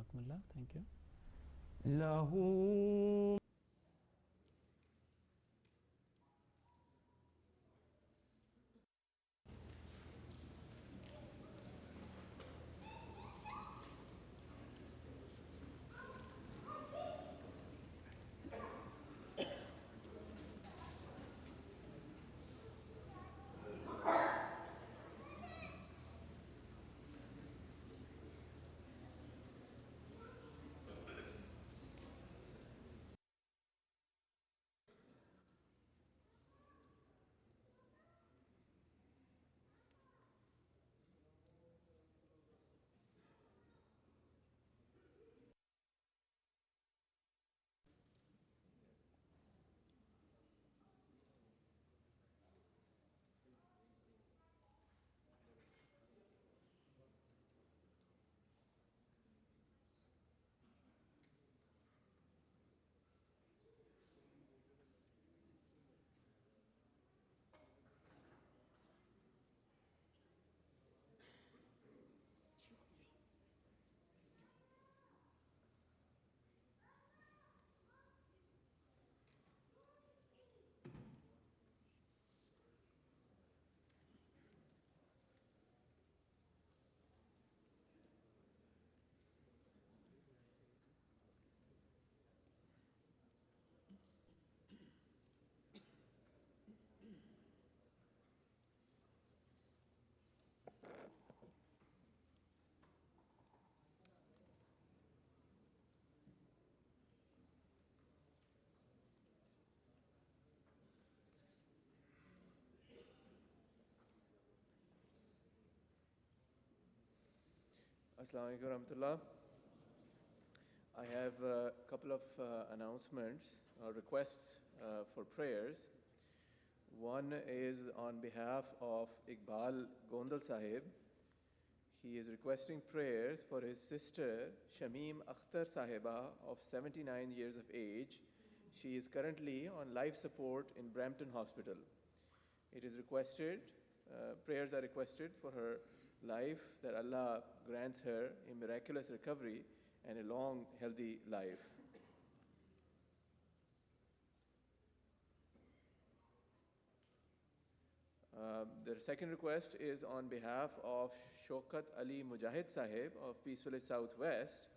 Jazakumullah. Thank you. له Assalamu alaikum warahmatullah. I have a couple of announcements or requests for prayers. One is on behalf of Iqbal Gondal Sahib. He is requesting prayers for his sister Shameem Akhtar Sahiba of 79 years of age. She is currently on life support in Brampton Hospital. It is requested, prayers are requested for her life, that Allah grants her a miraculous recovery and a long, healthy life. The second request is on behalf of Shaukat Ali Mujahid Sahib of Peaceful Southwest.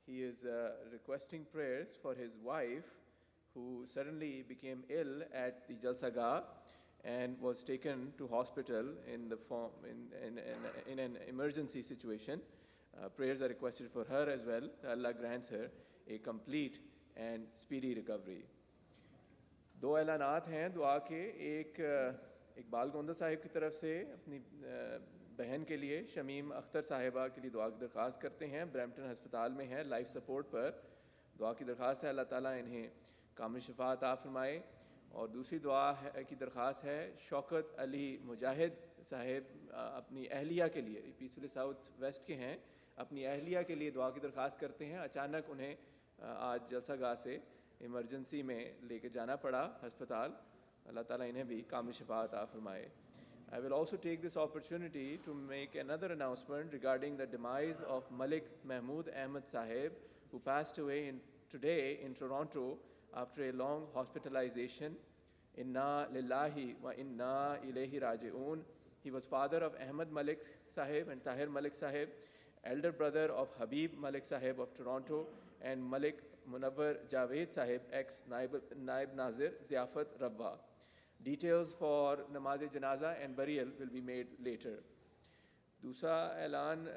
He is requesting prayers for his wife, who suddenly became ill at the Jalsagah and was taken to hospital in an emergency situation. Prayers are requested for her as well. Allah grants her a complete and speedy recovery. दो ऐलानात हैं दुआ के, एक इकबाल गोंदा साहिब की तरफ से अपनी बहन के लिए शमीम अख्तर साहिबा के लिए दुआ की दरख्वास्त करते हैं, ब्रैम्पटन हस्पताल में है लाइफ सपोर्ट पर। दुआ की दरख्वास्त है अल्लाह ताला इन्हें कामिल शिफा अता फरमाए। और दूसरी दुआ की दरख्वास्त है शौकत अली मुजाहिद साहिब अपनी अहलिया के लिए, पीसफुल साउथ वेस्ट के हैं, अपनी अहलिया के लिए दुआ की दरख्वास्त करते हैं। अचानक उन्हें आज जलसागाह से इमरजेंसी में लेके जाना पड़ा अस्पताल। अल्लाह ताला इन्हें भी कामिल शिफा अता फरमाए। I will also take this opportunity to make another announcement regarding the demise of Malik Mahmood Ahmed Sahib, who passed away today in Toronto after a long hospitalization. Inna lillahi wa inna ilayhi raji'un. He was father of Ahmed Malik Sahib and Tahir Malik Sahib, elder brother of Habib Malik Sahib of Toronto, and Malik Munawwar Javed Sahib, ex-Naib Nazir Ziafat Rabwa. Details for namaz-e-janaza and burial will be made later. दूसरा ऐलान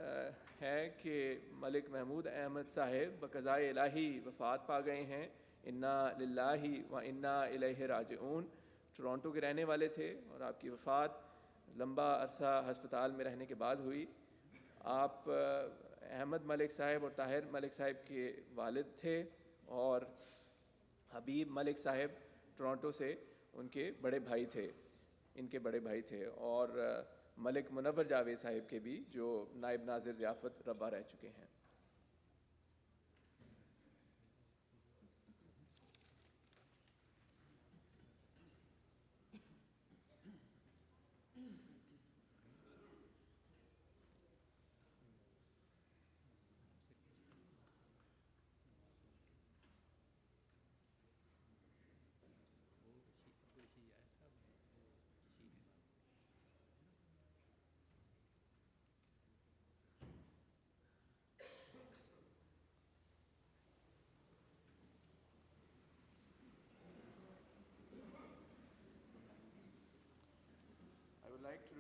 है कि मलिक महमूद अहमद साहिब बक़ज़ाए इलाही वफ़ात पा गए हैं। इन्ना लिल्लाही व इन्ना इलैहि राजिऊन। टोरंटो के रहने वाले थे और आपकी वफ़ात लंबा अरसा हस्पताल में रहने के बाद हुई। आप अहमद मलिक साहिब और ताहिर मलिक साहिब के वालिद थे और हबीब मलिक साहिब टोरंटो से उनके बड़े भाई थे, इनके बड़े भाई थे, और मलिक मुनव्वर जावेद साहिब के भी जो नायब नाज़िर ज़ियाफ़त रब्बा रह चुके हैं।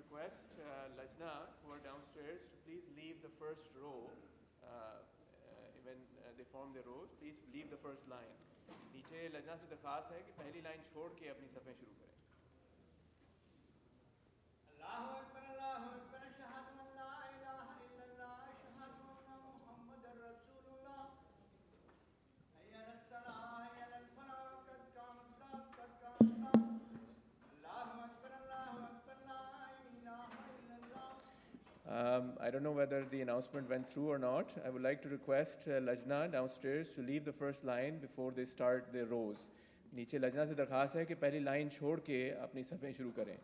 request Lajna, who are downstairs, to please leave the first row. When they form their rows, please leave the first line. नीचे लजना से दरख्वास्त है कि पहली लाइन छोड़ के अपनी सफ़ें शुरू करें. अल्लाहु अकबर अशहदु अन ला इलाहा इल्लल्लाह अशहदु अन्ना मुहम्मदर रसूलुल्लाह हय्या अलस सलाह हय्या अलल फलाह क़द क़ामत सलाह क़द क़ामत सलाह अल्लाहु अकबर ला इलाहा इल्लल्लाह. I don't know whether the announcement went through or not. I would like to request Lajna downstairs to leave the first line before they start their rows. नीचे लजना से दरख्वास्त है कि पहली लाइन छोड़ के अपनी सफ़ें शुरू करें.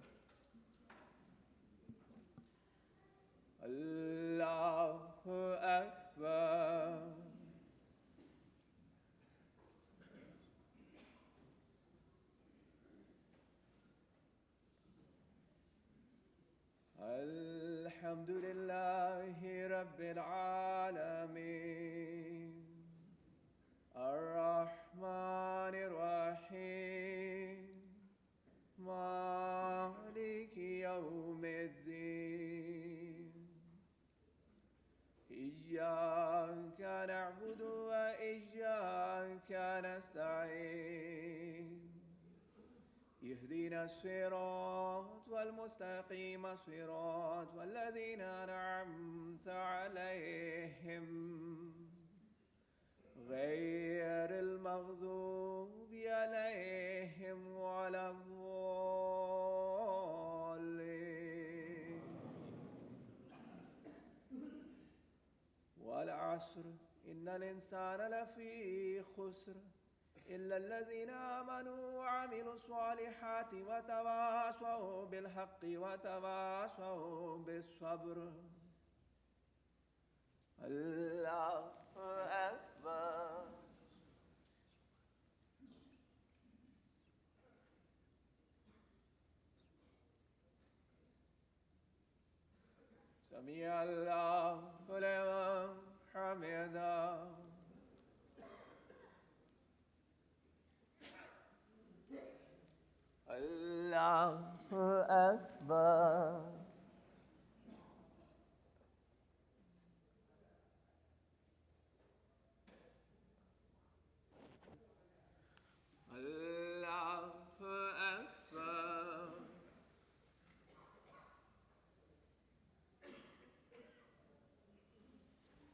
Allahu Akbar. Alhamdulillahi Rabbil Alameen. Ar-Rahmanir Rahim. Maliki Yawmiddin. Iyyaka na'budu wa iyyaka nasta'in. اهدنا الصراط والمستقيم صراط والذين أنعمت عليهم غير المغضوب عليهم ولا الضالين. والعصر إن الإنسان لفي خسر إلا الذين آمنوا وعملوا الصالحات وتواصوا بالحق وتواصوا بالصبر. الله أكبر. سمع الله لمن حمده. Allahu Akbar. Allahu Akbar.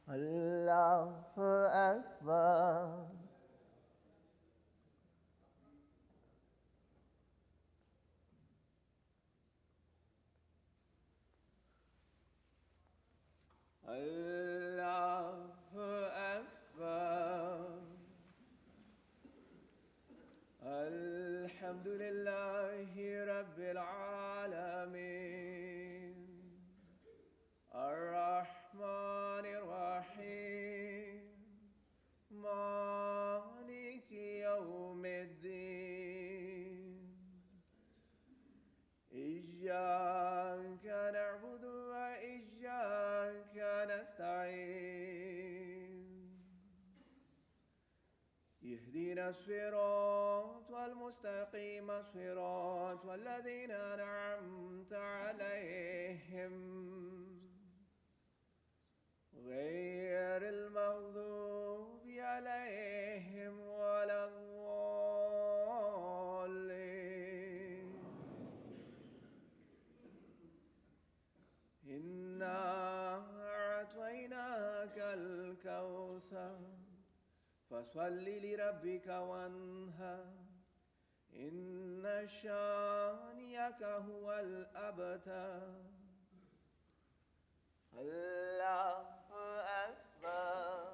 Allahu Akbar. Allahu Akbar. Alhamdulillahi Rabbil Alameen. Ar-Rahmanir Rahim. Maliki Yawmiddin. Iyyaka na'budu wa iyyaka nasta'in. اهدنا الصراط والمستقيم صراط والذين أنعمت عليهم غير المغضوب عليهم ولا الضالين. إنا أعطيناك الكوثر فصل لربك وانهر إن شانئك هو الأبتر. الله أكبر.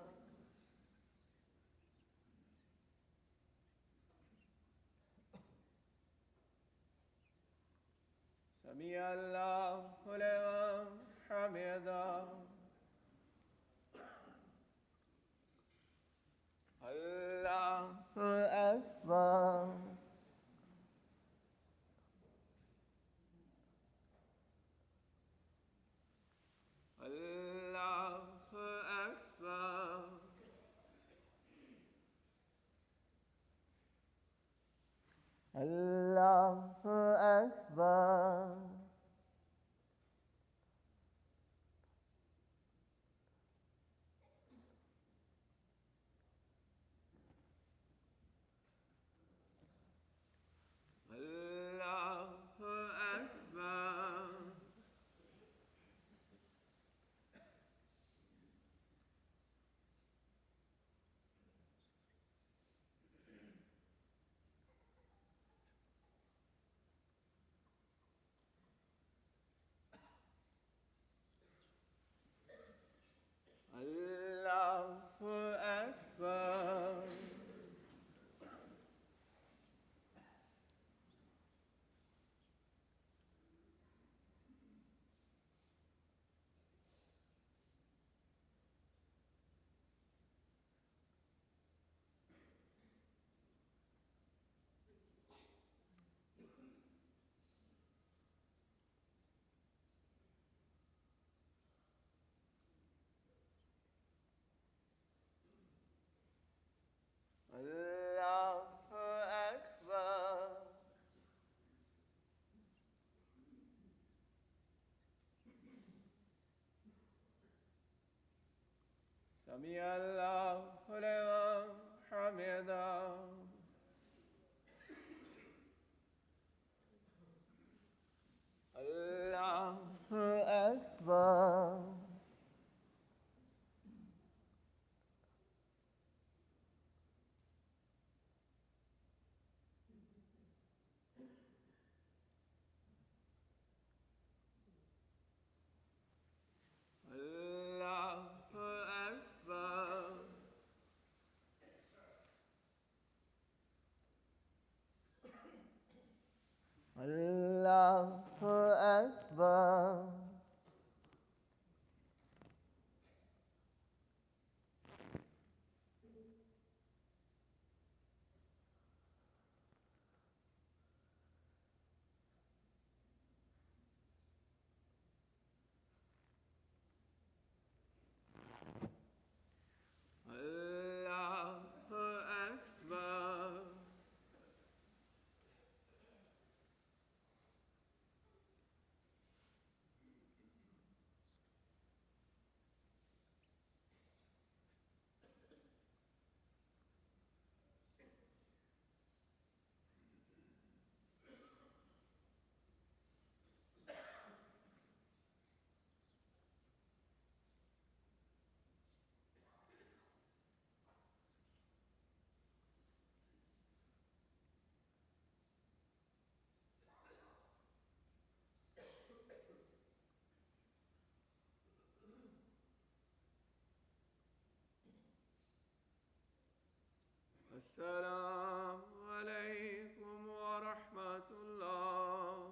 سمع الله لمن حمده. الله أكبر. الله أكبر. الله أكبر. Allahu Akbar. Allahu Akbar. Sami Allahu liman hamidah. Allahu Akbar. Allahu Akbar. Allahu Akbar. Allahu Akbar. السلام عليكم ورحمة الله.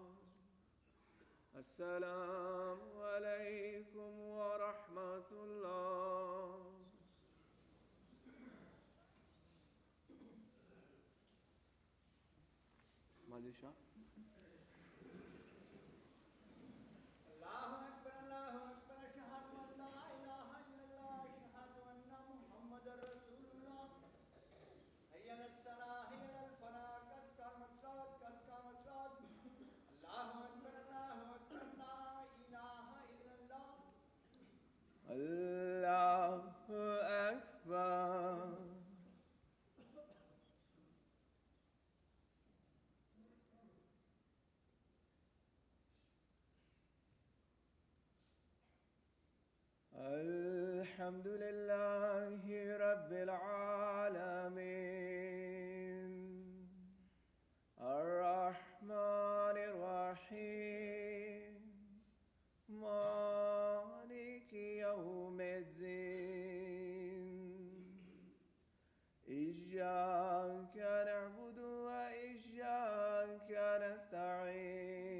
السلام عليكم ورحمة الله. ماضي شاء الله أكبر الله أكبر أشهد أن لا إله إلا الله أشهد أن محمدا رسول الله حي على الصلاة حي على الفلاح قد قامت الصلاة قد قامت الصلاة الله أكبر لا إله إلا الله. الله أكبر. الحمد لله رب العالمين الرحمن الرحيم مالك يوم الدين إياك نعبد وإياك نستعين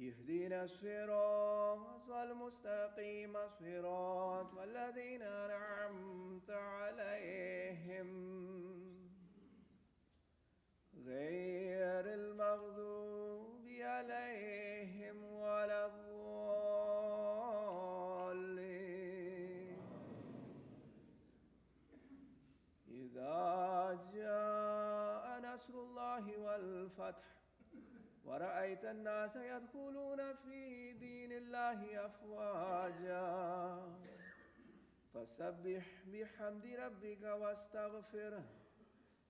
اهدنا الصراط المستقيم صراط الذين أنعمت عليهم غير المغضوب عليهم ولا الضالين. إذا جاء نصر الله والفتح ورأيت الناس يدخلون في دين الله أفواجا فسبح بحمد ربك واستغفره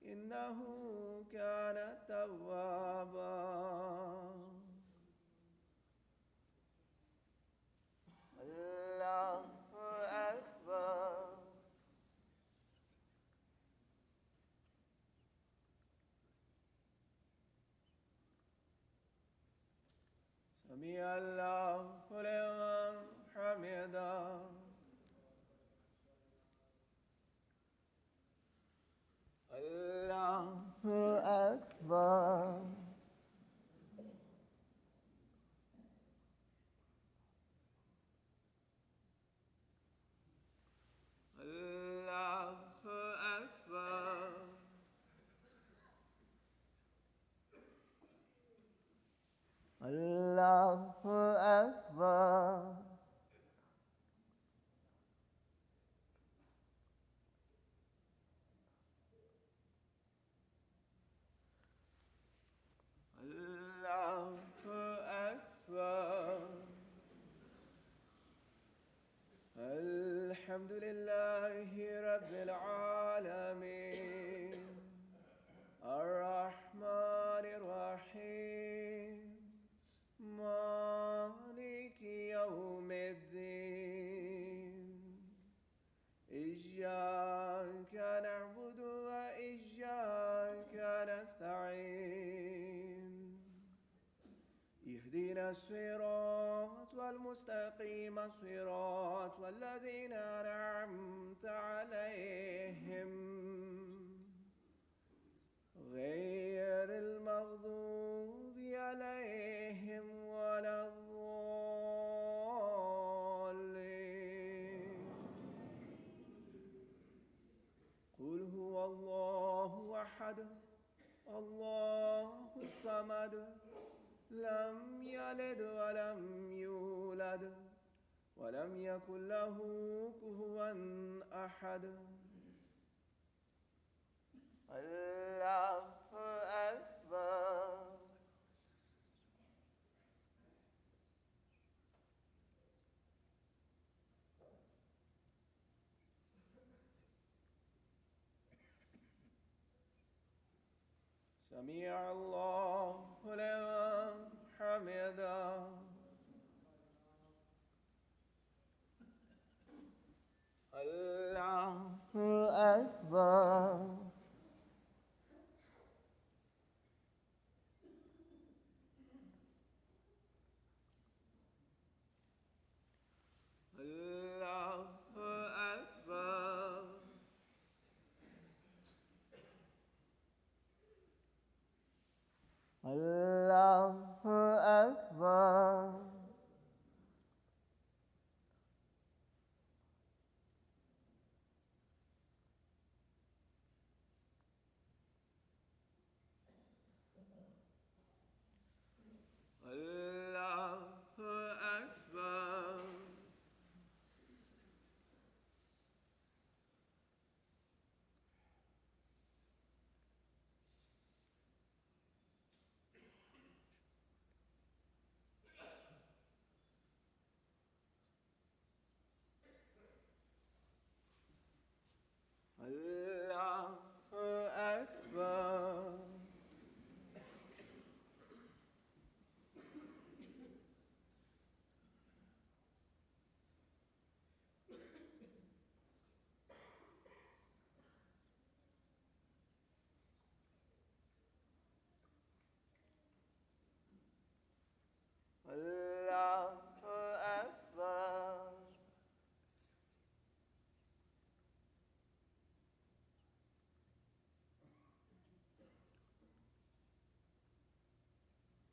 إنه كان توابا. الله أكبر. سمع الله لمن حمده. أكبر. الله أكبر. الله أكبر. الله أكبر. الحمد لله رب العالمين الرحمن الرحيم مالك يوم الدين إياك نعبد وإياك نستعين اهدنا الصراط المستقيم صراط والذين أنعمت عليهم غير المغضوب عليهم ولا الضالين. قل هو الله أحد الله الصمد لم يلد ولم يولد ولم يكن له كفوا أحد. الله أكبر. سمع الله لمن حمده. الله أكبر. الله أكبر. الله أكبر. الله أكبر. الله أكبر. الله أكبر.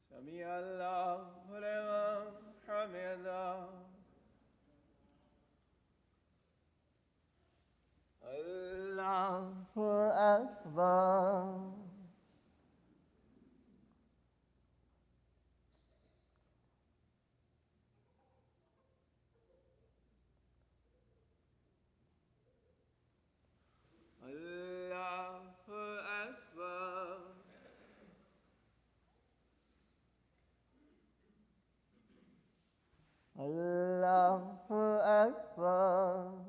سمع الله لمن حمده. الله أكبر. الله أكبر. الله أكبر.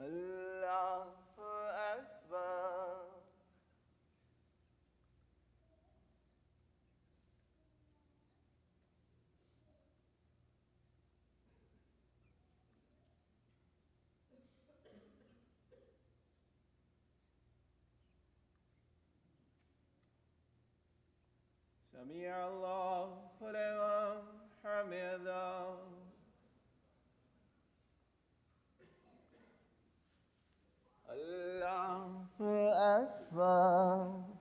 Allahu Akbar. سمع الله لمن حمده. Allahu Akbar.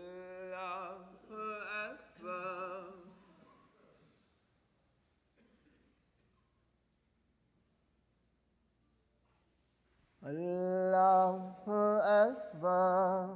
Allahu Akbar. Allahu Akbar.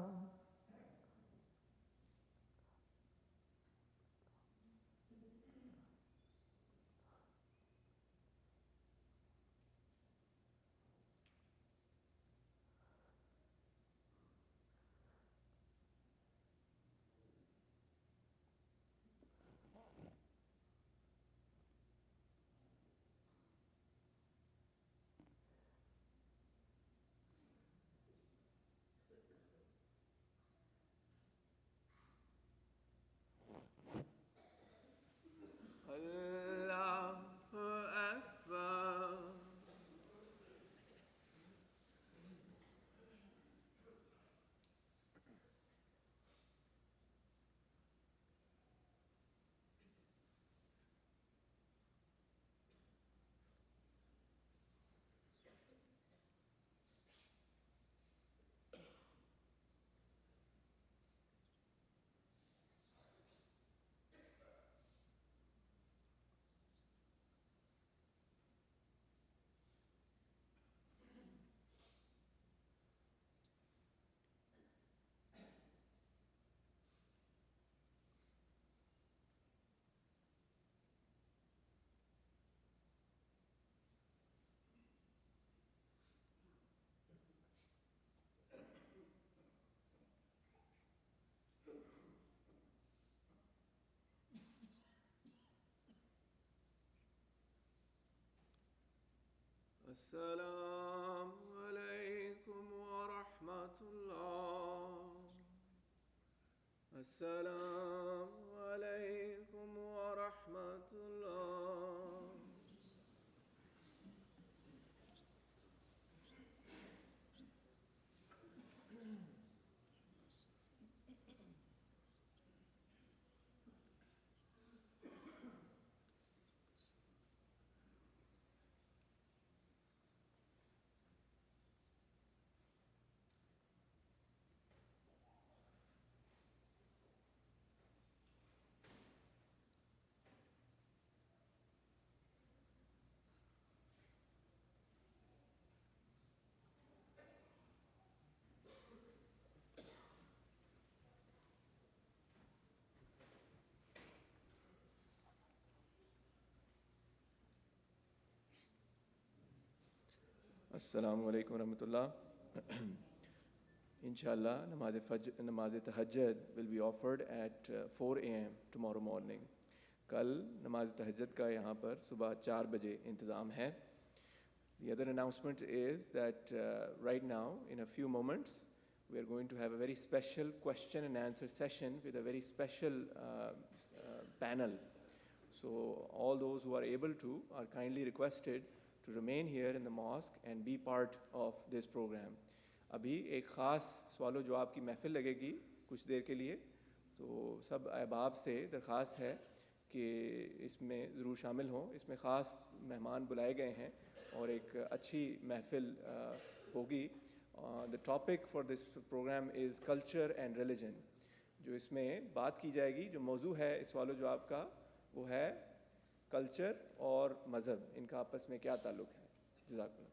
Allahu Akbar. السلام عليكم ورحمة الله. السلام عليكم ورحمة الله. Assalamu alaikum warahmatullah. Inshallah, namaz tahajjud will be offered at 4 a.m. tomorrow morning. Kal namaz tahajjud ka yahan par subah 4 baje intizam hai. The other announcement is that right now, in a few moments, we are going to have a very special question and answer session with a very special panel. So all those who are able to are kindly requested to remain here in the mosque and be part of this program. अभी एक ख़ास सवाल जवाब की महफ़िल लगेगी कुछ देर के लिए, तो सब अहबाब से दरख्वास्त है कि इसमें ज़रूर शामिल हों. इसमें ख़ास मेहमान बुलाए गए हैं और एक अच्छी महफ़िल होगी. The topic for this program is culture and religion. जो इसमें बात की जाएगी, जो मौजू है इस सवाल जवाब का, वो है कल्चर और मज़हब, इनका आपस में क्या ताल्लुक़ है. जज़ाकल्लाह.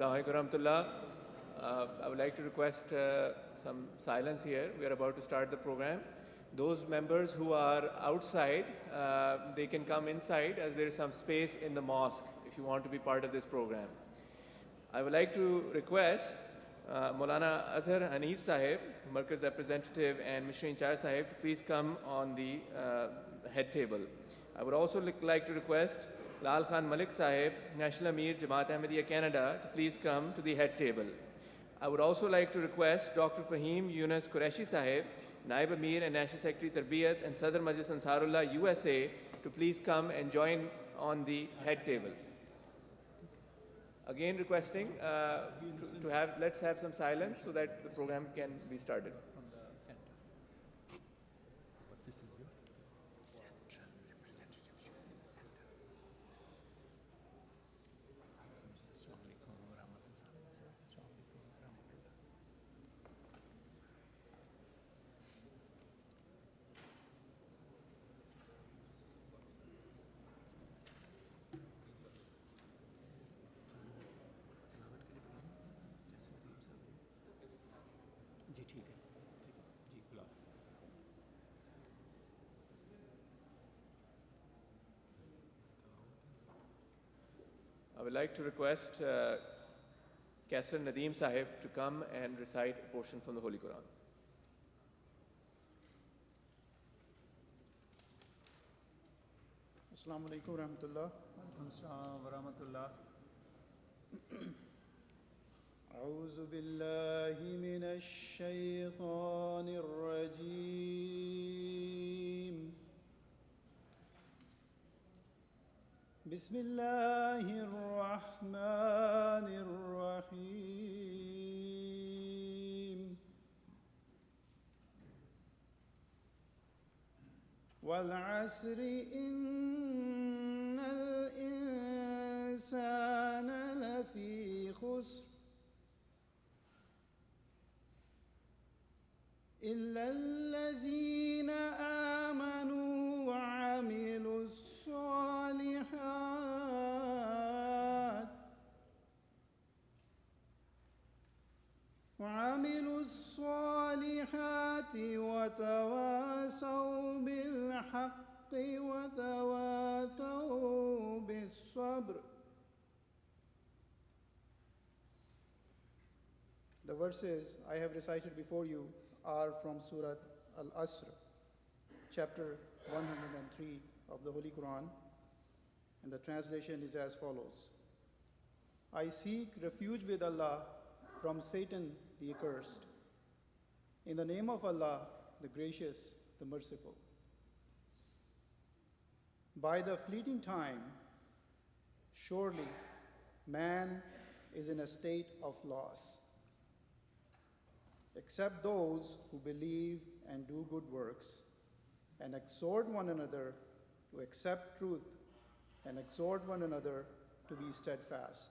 Assalamu alaikum warahmatullah. I would like to request some silence here. We are about to start the program. Those members who are outside, they can come inside as there is some space in the mosque if you want to be part of this program. I would like to request Maulana Azhar Hanif Sahib, Markaz representative, and Missionary in charge Sahib to please come on the head table. I would also like to request Lal Khan Malik Sahib, National Amir, Jama'at Ahmadiyya Canada, to please come to the head table. I would also like to request Dr. Fahim Yunus Qureshi Sahib, Naib Amir and National Secretary Tarbiyat and Sadr Majlis Ansarullah USA, to please come and join on the head table. Again requesting let's have some silence so that the program can be started. I would like to request Kaisar Nadeem Sahib to come and recite a portion from the Holy Quran. Assalamu alaikum warahmatullah. Warahmatullah. أعوذ بالله من الشيطان الرجيم. بسم الله الرحمن الرحيم. والعصر إن الإنسان لفي خسر إلا الذين آمنوا وعملوا الصالحات وتواصوا بالحق وتواصوا بالصبر. The verses I have recited before you are from Surah Al-Asr, chapter 103 of the Holy Quran, and the translation is as follows. I seek refuge with Allah from Satan the accursed. In the name of Allah, the gracious, the merciful. By the fleeting time, surely man is in a state of loss, except those who believe and do good works, and exhort one another to accept truth, and exhort one another to be steadfast.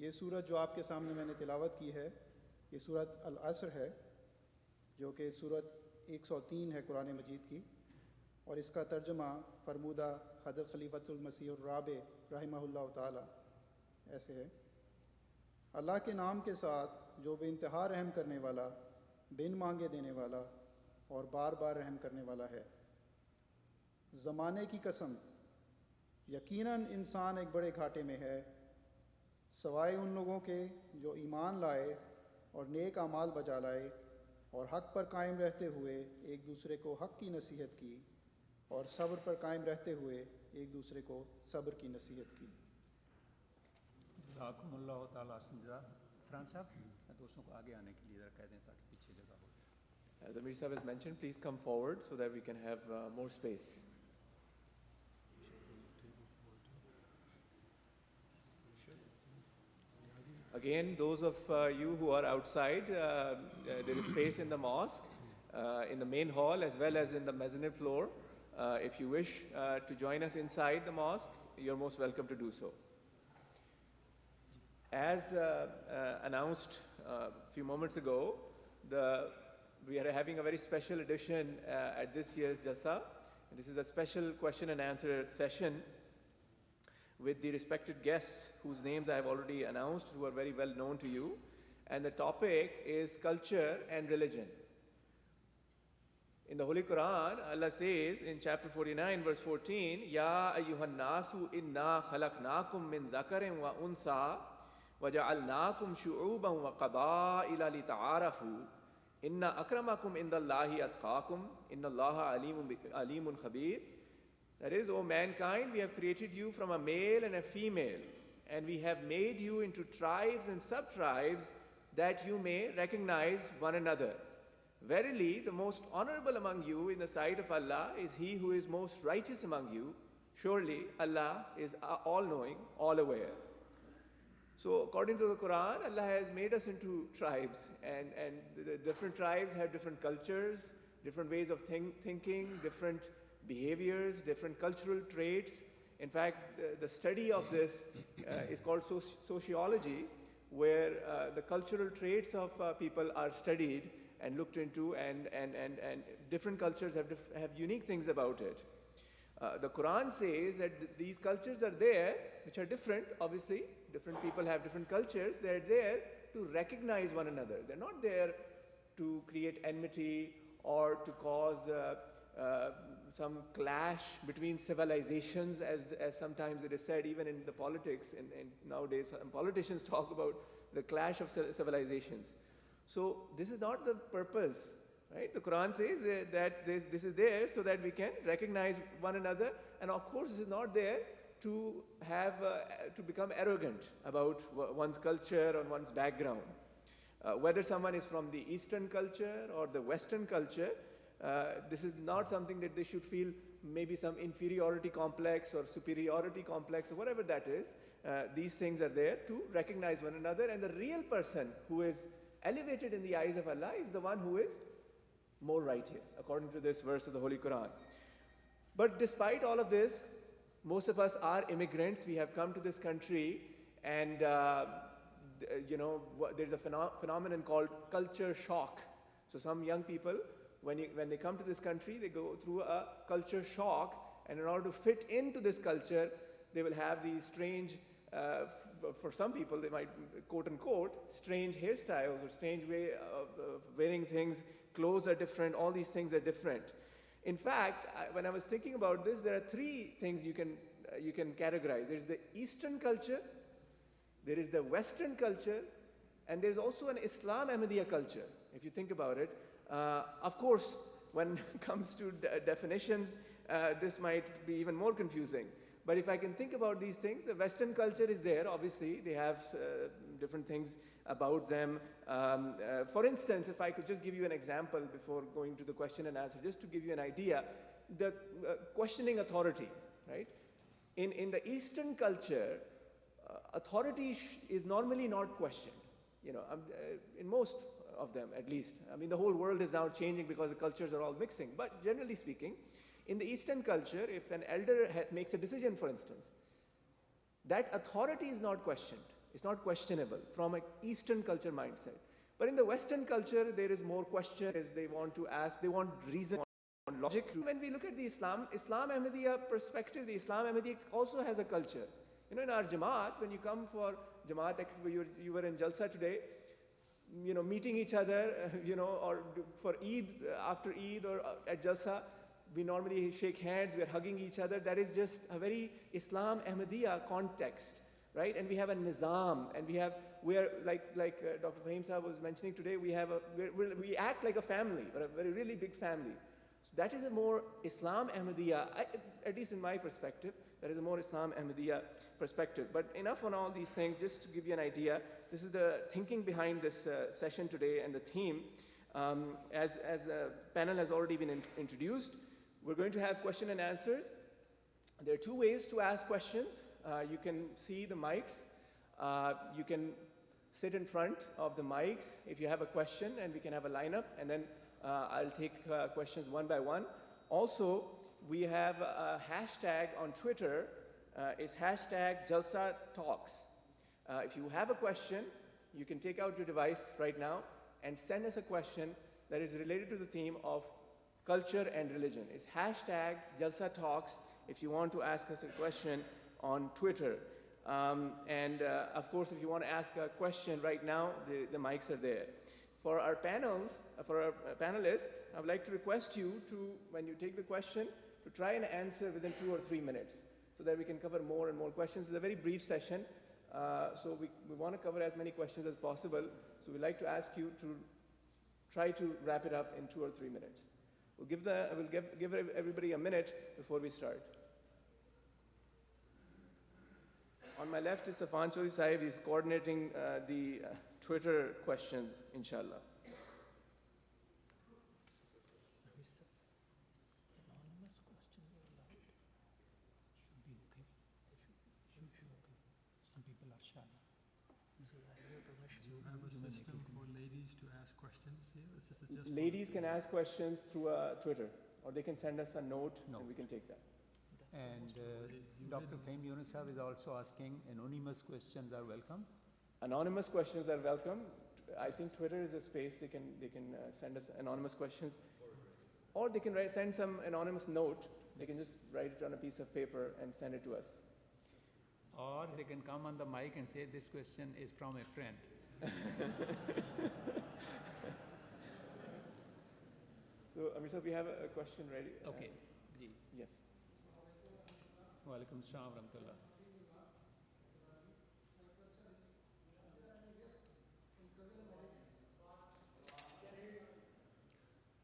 ये सूरत जो आपके सामने मैंने तिलावत की है, ये सूरत अल-असर है, जो कि सूरत 103 है कुरान मजीद की, और इसका तर्जुमा फरमूदा हज़रत खलीफतुल मसीह राबे रहमहुल्लाह ताला ऐसे है. अल्लाह के नाम के साथ जो बेइंतहा रहम करने वाला, बिन मांगे देने वाला और बार बार रहम करने वाला है. ज़माने की कसम, यकीनन इंसान एक बड़े घाटे में है, सवाए उन लोगों के जो ईमान लाए और नेक आमाल बजा लाए और हक़ पर कायम रहते हुए एक दूसरे को हक़ की नसीहत की और सब्र पर कायम रहते हुए एक दूसरे को सब्र की नसीहत की. जज़ाकुमुल्लाहु ताला संजा. फरहान साहब, दोस्तों को आगे आने के लिए ज़रा कह दें ताकि पीछे जगह हो. As Amir Sahib has mentioned, please come forward so that we can have more space. Again, those of you who are outside, there is space in the mosque, in the main hall as well as in the mezzanine floor. If you wish to join us inside the mosque, you're most welcome to do so. As announced a few moments ago, we are having a very special edition at this year's Jalsa. This is a special question and answer session with the respected guests whose names I have already announced, who are very well known to you. And the topic is culture and religion. In the Holy Quran, Allah says in chapter 49, verse 14, Ya ayyuhan nasu inna khalaqnakum min zakarin wa untha wa ja'alnakum shu'uban wa qaba'ila li ta'arafu inna akramakum indallahi atqakum inna allaha alimun khabir. That is, O mankind, we have created you from a male and a female, and we have made you into tribes and sub-tribes that you may recognize one another. Verily, the most honorable among you in the sight of Allah is he who is most righteous among you. Surely, Allah is all-knowing, all-aware. So, according to the Quran, Allah has made us into tribes, and the different tribes have different cultures, different ways of thinking, different behaviors, different cultural traits. In fact, the study of this is called sociology, where the cultural traits of people are studied and looked into, and different cultures have unique things about it. The Quran says that these cultures are there, which are different, obviously. Different people have different cultures. They're there to recognize one another. They're not there to create enmity or to cause some clash between civilizations, as sometimes it is said, even in the politics. And nowadays, politicians talk about the clash of civilizations. So this is not the purpose, right? The Quran says that this is there so that we can recognize one another, and of course, this is not there to have to become arrogant about one's culture or one's background. Whether someone is from the Eastern culture or the Western culture, this is not something that they should feel maybe some inferiority complex or superiority complex or whatever that is. These things are there to recognize one another, and the real person who is elevated in the eyes of Allah is the one who is more righteous, according to this verse of the Holy Quran. But despite all of this, most of us are immigrants. We have come to this country, and there's a phenomenon called culture shock. So some young people, when they come to this country, they go through a culture shock, and in order to fit into this culture, they will have these strange, for some people, they might, quote unquote, strange hairstyles or strange way of wearing things. Clothes are different. All these things are different. In fact, when I was thinking about this, there are three things you can categorize. There's the Eastern culture, there is the Western culture, and there's also an Islam Ahmadiyya culture, if you think about it. Of course, when it comes to definitions, this might be even more confusing. But if I can think about these things, the Western culture is there, obviously. They have different things about them. For instance, if I could just give you an example before going to the question and answer, just to give you an idea, the questioning authority, right? In the Eastern culture, authority is normally not questioned, in most of them at least. I mean, the whole world is now changing because the cultures are all mixing. But generally speaking, in the Eastern culture, if an elder makes a decision, for instance, that authority is not questioned. It's not questionable from an Eastern culture mindset. But in the Western culture, there is more question. They want to ask, they want reason, they want logic. When we look at the Islam Ahmadiyya perspective, the Islam Ahmadiyya also has a culture. In our Jama'at, when you come for Jama'at, you were in Jalsa today, meeting each other, or for Eid, after Eid or at Jalsa, we normally shake hands, we are hugging each other. That is just a very Islam Ahmadiyya context, right? And we have a nizam, and we are like Dr. Fahim Sahib was mentioning today, we act like a family, but a very really big family. So that is a more Islam Ahmadiyya, at least in my perspective, that is a more Islam Ahmadiyya perspective. But enough on all these things, just to give you an idea. This is the thinking behind this session today and the theme. As the panel has already been introduced, we're going to have question and answers. There are two ways to ask questions. You can see the mics. You can sit in front of the mics if you have a question, and we can have a lineup, and then I'll take questions one by one. Also, we have a hashtag on Twitter. It's hashtag Jalsa Talks. If you have a question, you can take out your device right now and send us a question that is related to the theme of culture and religion. It's hashtag Jalsa Talks if you want to ask us a question on Twitter. Of course, if you want to ask a question right now, the mics are there. For our panelists, I would like to request you to, when you take the question, to try and answer within 2 or 3 minutes so that we can cover more and more questions. It's a very brief session, so we want to cover as many questions as possible. So we'd like to ask you to try to wrap it up in 2 or 3 minutes. We'll give everybody a minute before we start. On my left is Safan Chaudhry Sahib. He's coordinating the Twitter questions, inshallah. Some people are shy. Do you have a system for ladies to ask questions here? This is just Ladies can ask questions through Twitter, or they can send us a note and we can take that. And Dr. Fahim Yunus Sahib is also asking, anonymous questions are welcome. Anonymous questions are welcome. I think Twitter is a space they can send us anonymous questions, or they can send some anonymous note. They can just write it on a piece of paper and send it to us. Or they can come on the mic and say, this question is from a friend. So, Amir sir, we have a question ready. Okay. Ji. Yes. Wa alaikum assalam wa rahmatullah.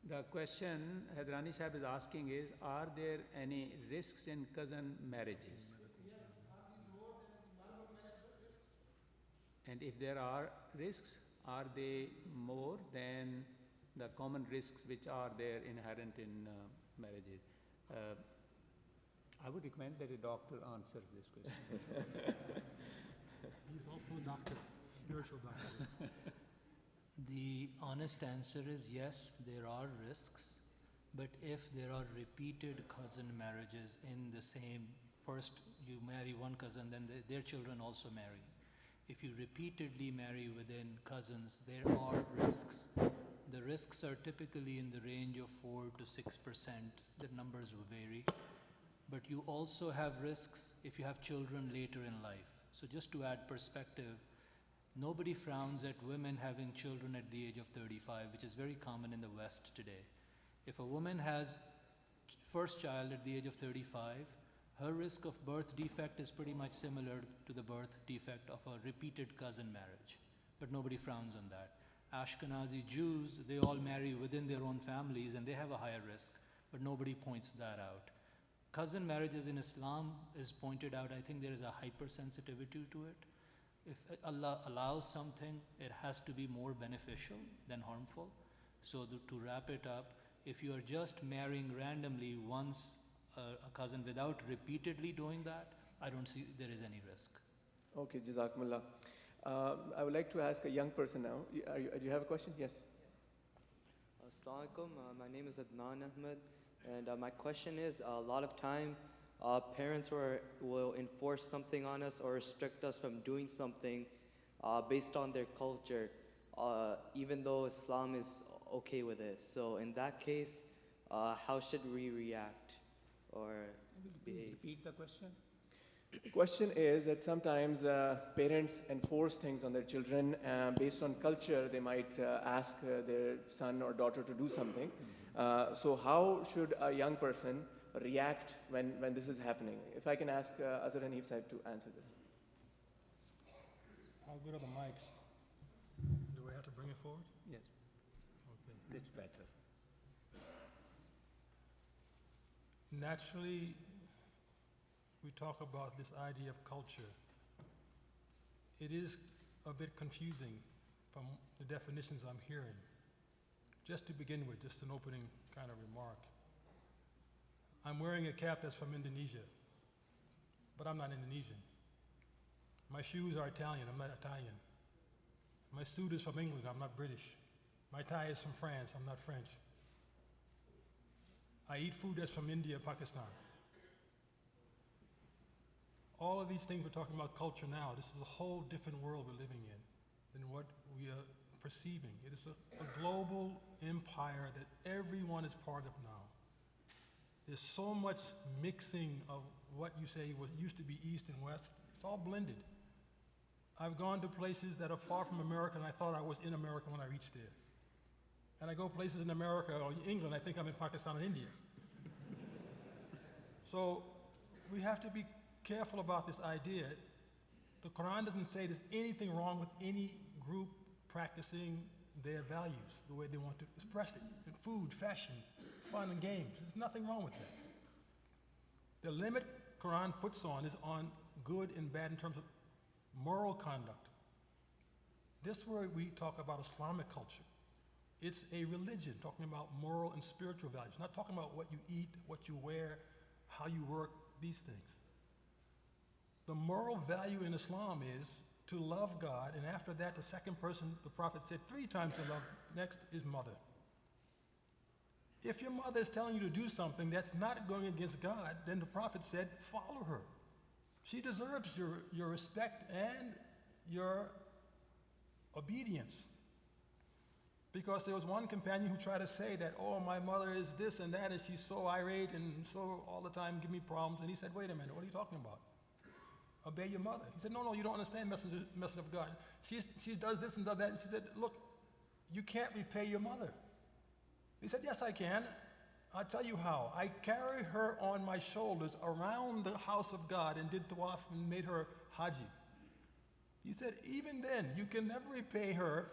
The question Hyderani Sahib is asking is, are there any risks in cousin marriages? And if there are risks, are they more than the common risks which are there inherent in marriages? I would recommend that a doctor answers this question. He's also a doctor, spiritual doctor. The honest answer is yes, there are risks, but if there are repeated cousin marriages in the same, first you marry one cousin, then their children also marry. If you repeatedly marry within cousins, there are risks. The risks are typically in the range of 4 to 6%. The numbers will vary. But you also have risks if you have children later in life. So just to add perspective, nobody frowns at women having children at the age of 35, which is very common in the West today. If a woman has first child at the age of 35, her risk of birth defect is pretty much similar to the birth defect of a repeated cousin marriage, but nobody frowns on that. Ashkenazi Jews, they all marry within their own families and they have a higher risk, but nobody points that out. Cousin marriages in Islam is pointed out. I think there is a hypersensitivity to it. If Allah allows something, it has to be more beneficial than harmful. So to wrap it up, if you are just marrying randomly once a cousin without repeatedly doing that, I don't see there is any risk. Okay, Jazakumullah. I would like to ask a young person now. Do you have a question? Yes. Assalamu alaikum. My name is Adnan Ahmed, and my question is, a lot of time parents will enforce something on us or restrict us from doing something based on their culture, even though Islam is okay with it. So in that case, how should we react or behave? Repeat the question. The question is that sometimes parents enforce things on their children based on culture. They might ask their son or daughter to do something. So how should a young person react when this is happening? If I can ask Azhar Hanif Sahib to answer this. How good are the mics? Do I have to bring it forward? Yes, Okay. it's better. Naturally, we talk about this idea of culture. It is a bit confusing from the definitions I'm hearing. Just to begin with, just an opening kind of remark. I'm wearing a cap that's from Indonesia, but I'm not Indonesian. My shoes are Italian, I'm not Italian. My suit is from England, I'm not British. My tie is from France, I'm not French. I eat food that's from India, Pakistan. All of these things we're talking about culture now, this is a whole different world we're living in than what we are perceiving. It is a global empire that everyone is part of now. There's so much mixing of what you say was used to be East and West. It's all blended. I've gone to places that are far from America, and I thought I was in America when I reached there. And I go places in America or England, I think I'm in Pakistan and India. So we have to be careful about this idea. The Quran doesn't say there's anything wrong with any group practicing their values the way they want to express it in food, fashion, fun, and games. There's nothing wrong with that. The limit Quran puts on is on good and bad in terms of moral conduct. This is where we talk about Islamic culture. It's a religion talking about moral and spiritual values, not talking about what you eat, what you wear, how you work, these things. The moral value in Islam is to love God, and after that, the second person, the Prophet said 3 times to love, next is mother. If your mother is telling you to do something that's not going against God, then the Prophet said, follow her. She deserves your respect and your obedience. Because there was one companion who tried to say that, oh, my mother is this and that, and she's so irate and so all the time give me problems. And he said, wait a minute, what are you talking about? Obey your mother. He said, no, you don't understand, messenger of God. She does this and does that. And she said, look, you can't repay your mother. He said, yes, I can. I'll tell you how. I carried her on my shoulders around the house of God and did tawaf and made her haji. He said, even then, you can never repay her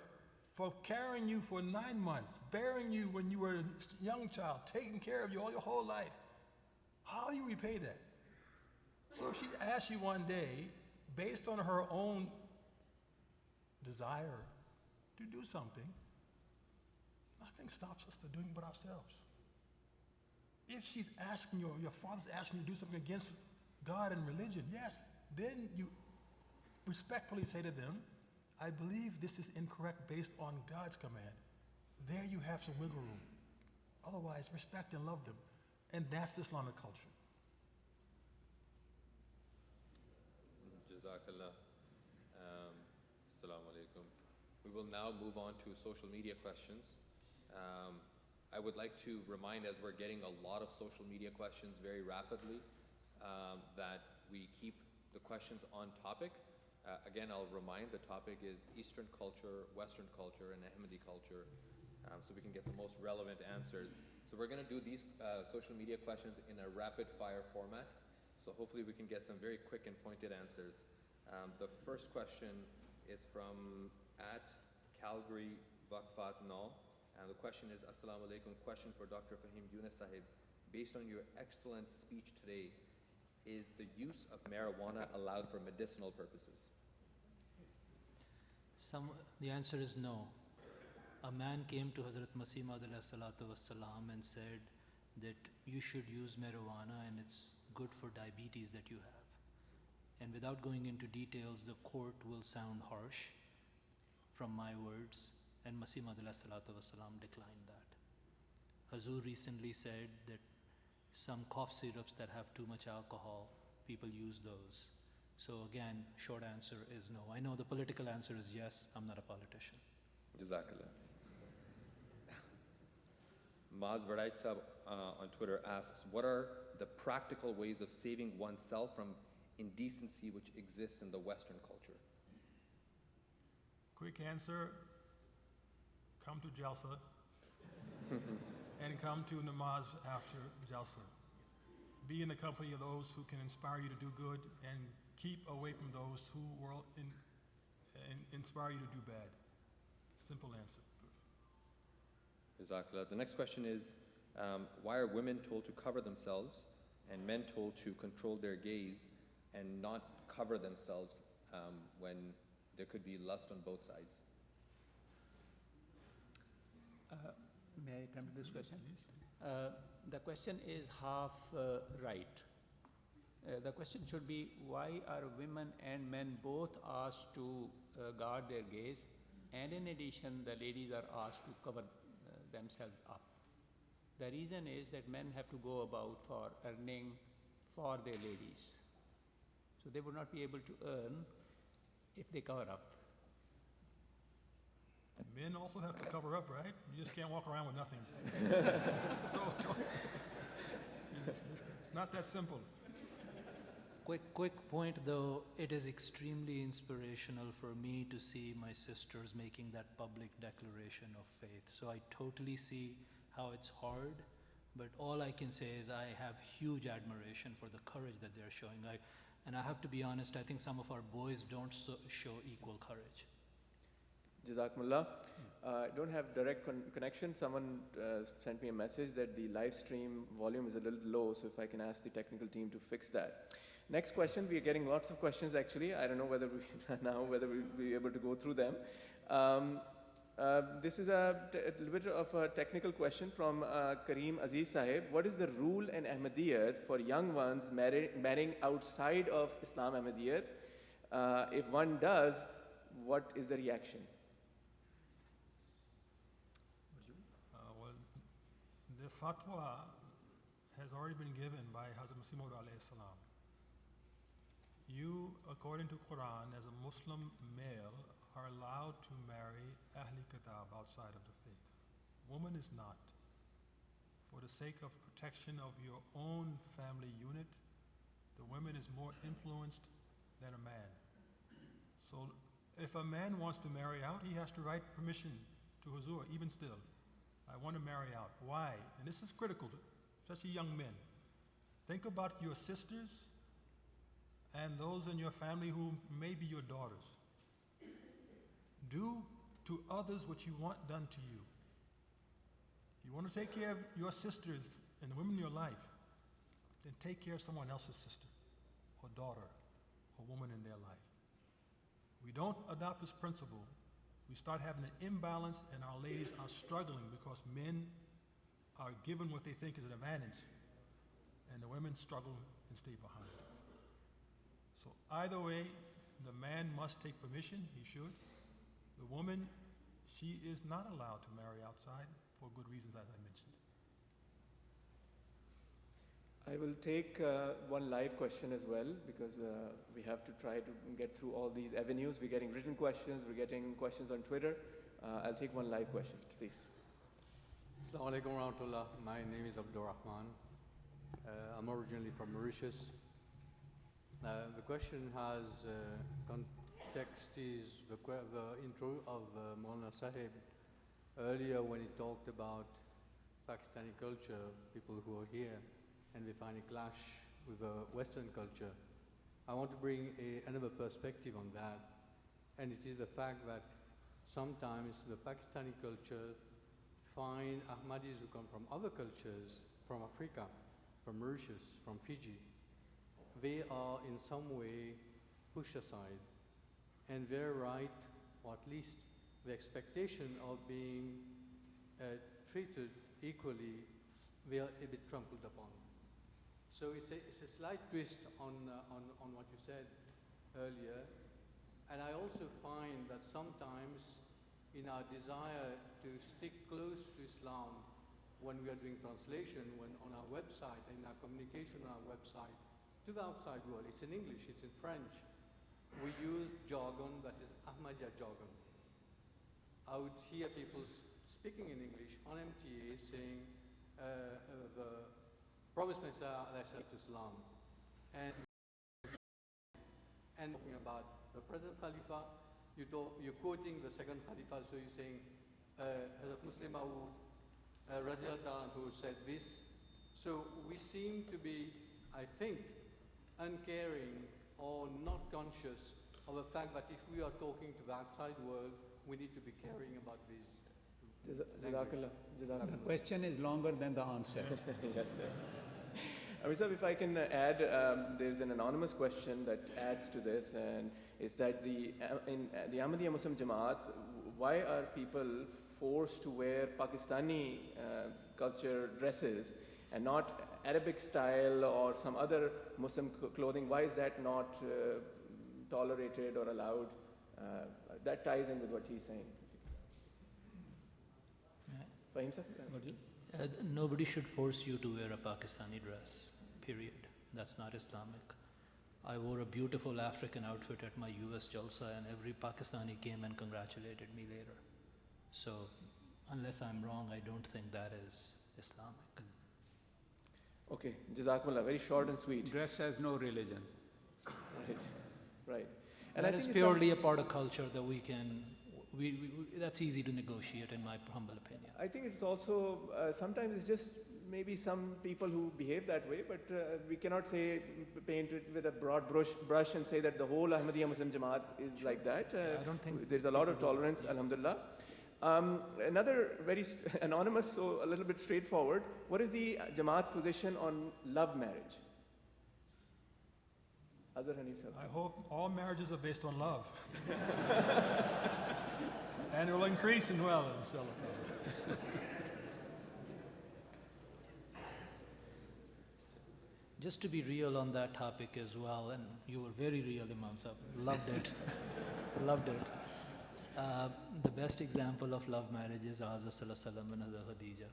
for carrying you for 9 months, bearing you when you were a young child, taking care of you all your whole life. How do you repay that? So if she asks you one day, based on her own desire to do something, nothing stops us from doing but ourselves. If she's asking you, or your father's asking you to do something against God and religion, yes, then you respectfully say to them, I believe this is incorrect based on God's command. There you have some wiggle room. Otherwise, respect and love them. And that's Islamic culture. Jazakallah. Assalamu alaikum. We will now move on to social media questions. I would like to remind, as we're getting a lot of social media questions very rapidly, that we keep the questions on topic. Again, I'll remind the topic is Eastern culture, Western culture, and Ahmadi culture, so we can get the most relevant answers. So we're going to do these social media questions in a rapid fire format. So hopefully we can get some very quick and pointed answers. The first question is from @Calgary Vakfat Nal. And the question is, Assalamu alaikum, question for Dr. Fahim Yunus Sahib. Based on your excellent speech today, is the use of marijuana allowed for medicinal purposes? The answer is no. A man came to Hazrat Masih Maud ﷺ and said that you should use marijuana and it's good for diabetes that you have. And without going into details, the court will sound harsh from my words, and Masih Maud ﷺ declined that. Hazur recently said that some cough syrups that have too much alcohol, people use those. So again, short answer is no. I know the political answer is yes, I'm not a politician. Jazakallah. Maz Vardaj Sahab on Twitter asks, what are the practical ways of saving oneself from indecency which exists in the Western culture? Quick answer, come to Jalsa and come to namaz after Jalsa. Be in the company of those who can inspire you to do good and keep away from those who will inspire you to do bad. Simple answer. Jazakallah. The next question is, why are women told to cover themselves and men told to control their gaze and not cover themselves when there could be lust on both sides? May I attempt this question? The question is half right. The question should be, why are women and men both asked to guard their gaze, and in addition, the ladies are asked to cover themselves up? The reason is that men have to go about for earning for their ladies. So they would not be able to earn if they cover up. Men also have to cover up, right? You just can't walk around with nothing. So it's not that simple. quick point though, it is extremely inspirational for me to see my sisters making that public declaration of faith. So I totally see how it's hard, but all I can say is I have huge admiration for the courage that they're showing. And I have to be honest, I think some of our boys don't show equal courage. Jazakumullah. I don't have direct connection. Someone sent me a message that the live stream volume is a little low, so if I can ask the technical team to fix that. Next question, we are getting lots of questions actually. I don't know whether we'll be able to go through them. This is a little bit of a technical question from Kareem Aziz Sahib. What is the rule in Ahmadiyyat for young ones marrying outside of Islam Ahmadiyyat? If one does, what is the reaction? Well, the fatwa has already been given by Hazrat Masih Maud alayhi salam. You, according to Quran, as a Muslim male, are allowed to marry Ahli Kitab outside of the faith. Woman is not. For the sake of protection of your own family unit, the woman is more influenced than a man. So if a man wants to marry out, he has to write permission to Huzur, even still. I want to marry out. Why? And this is critical, especially young men. Think about your sisters and those in your family who may be your daughters. Do to others what you want done to you. If you want to take care of your sisters and the women in your life, then take care of someone else's sister or daughter or woman in their life. We don't adopt this principle, we start having an imbalance and our ladies are struggling because men are given what they think is an advantage and the women struggle and stay behind. So either way, the man must take permission, he should. The woman, she is not allowed to marry outside for good reasons, as I mentioned. I will take one live question as well because we have to try to get through all these avenues. We're getting written questions, we're getting questions on Twitter. I'll take one live question, please. Assalamu alaikum wa rahmatullah. My name is Abdur Rahman. I'm originally from Mauritius. The question has context is the intro of Maulana Sahib earlier when he talked about Pakistani culture, people who are here, and we find a clash with Western culture. I want to bring another perspective on that, and it is the fact that sometimes the Pakistani culture find Ahmadis who come from other cultures, from Africa, from Mauritius, from Fiji. They are in some way pushed aside, and their right, or at least the expectation of being treated equally, they are a bit trampled upon. So it's a slight twist on what you said earlier, and I also find that sometimes in our desire to stick close to Islam when we are doing translation, when on our website, in our communication on our website, to the outside world, it's in English, it's in French, we use jargon that is Ahmadiyya jargon. I would hear people speaking in English on MTA saying the Promised Messiah to Islam, and talking about the present Khalifa, you're quoting the second Khalifa, so you're saying Hazrat Muslim Maud who said this. So we seem to be, I think, uncaring or not conscious of the fact that if we are talking to the outside world, we need to be caring about this. The question is longer than the answer. Yes, sir. Sir, if I can add, there's an anonymous question that adds to this, and is that in the Ahmadiyya Muslim Jama'at, why are people forced to wear Pakistani culture dresses and not Arabic style or some other Muslim clothing? Why is that not tolerated or allowed? That ties in with what he's saying. Fahim sir? Nobody should force you to wear a Pakistani dress, period. That's not Islamic. I wore a beautiful African outfit at my US Jalsa and every Pakistani came and congratulated me later. So, unless I'm wrong, I don't think that is Islamic. Okay, Jazakumullah, very short and sweet. Dress has no religion. Right. And that is purely a part of culture that we can, that's easy to negotiate in my humble opinion. I think it's also, sometimes it's just maybe some people who behave that way, but we cannot say, paint it with a broad brush and say that the whole Ahmadiyya Muslim Jama'at is like that. I don't think there's a lot of tolerance, alhamdulillah. Another very anonymous, so a little bit straightforward. What is the Jama'at's position on love marriage? Azhar Hanif sir. I hope all marriages are based on love. And it will increase in well, inshallah. Just to be real on that topic as well, and you were very real, Imam Sahib. Loved it. Loved it. The best example of love marriage is Hazrat Sallallahu Alaihi Wasallam and Hazrat Khadija.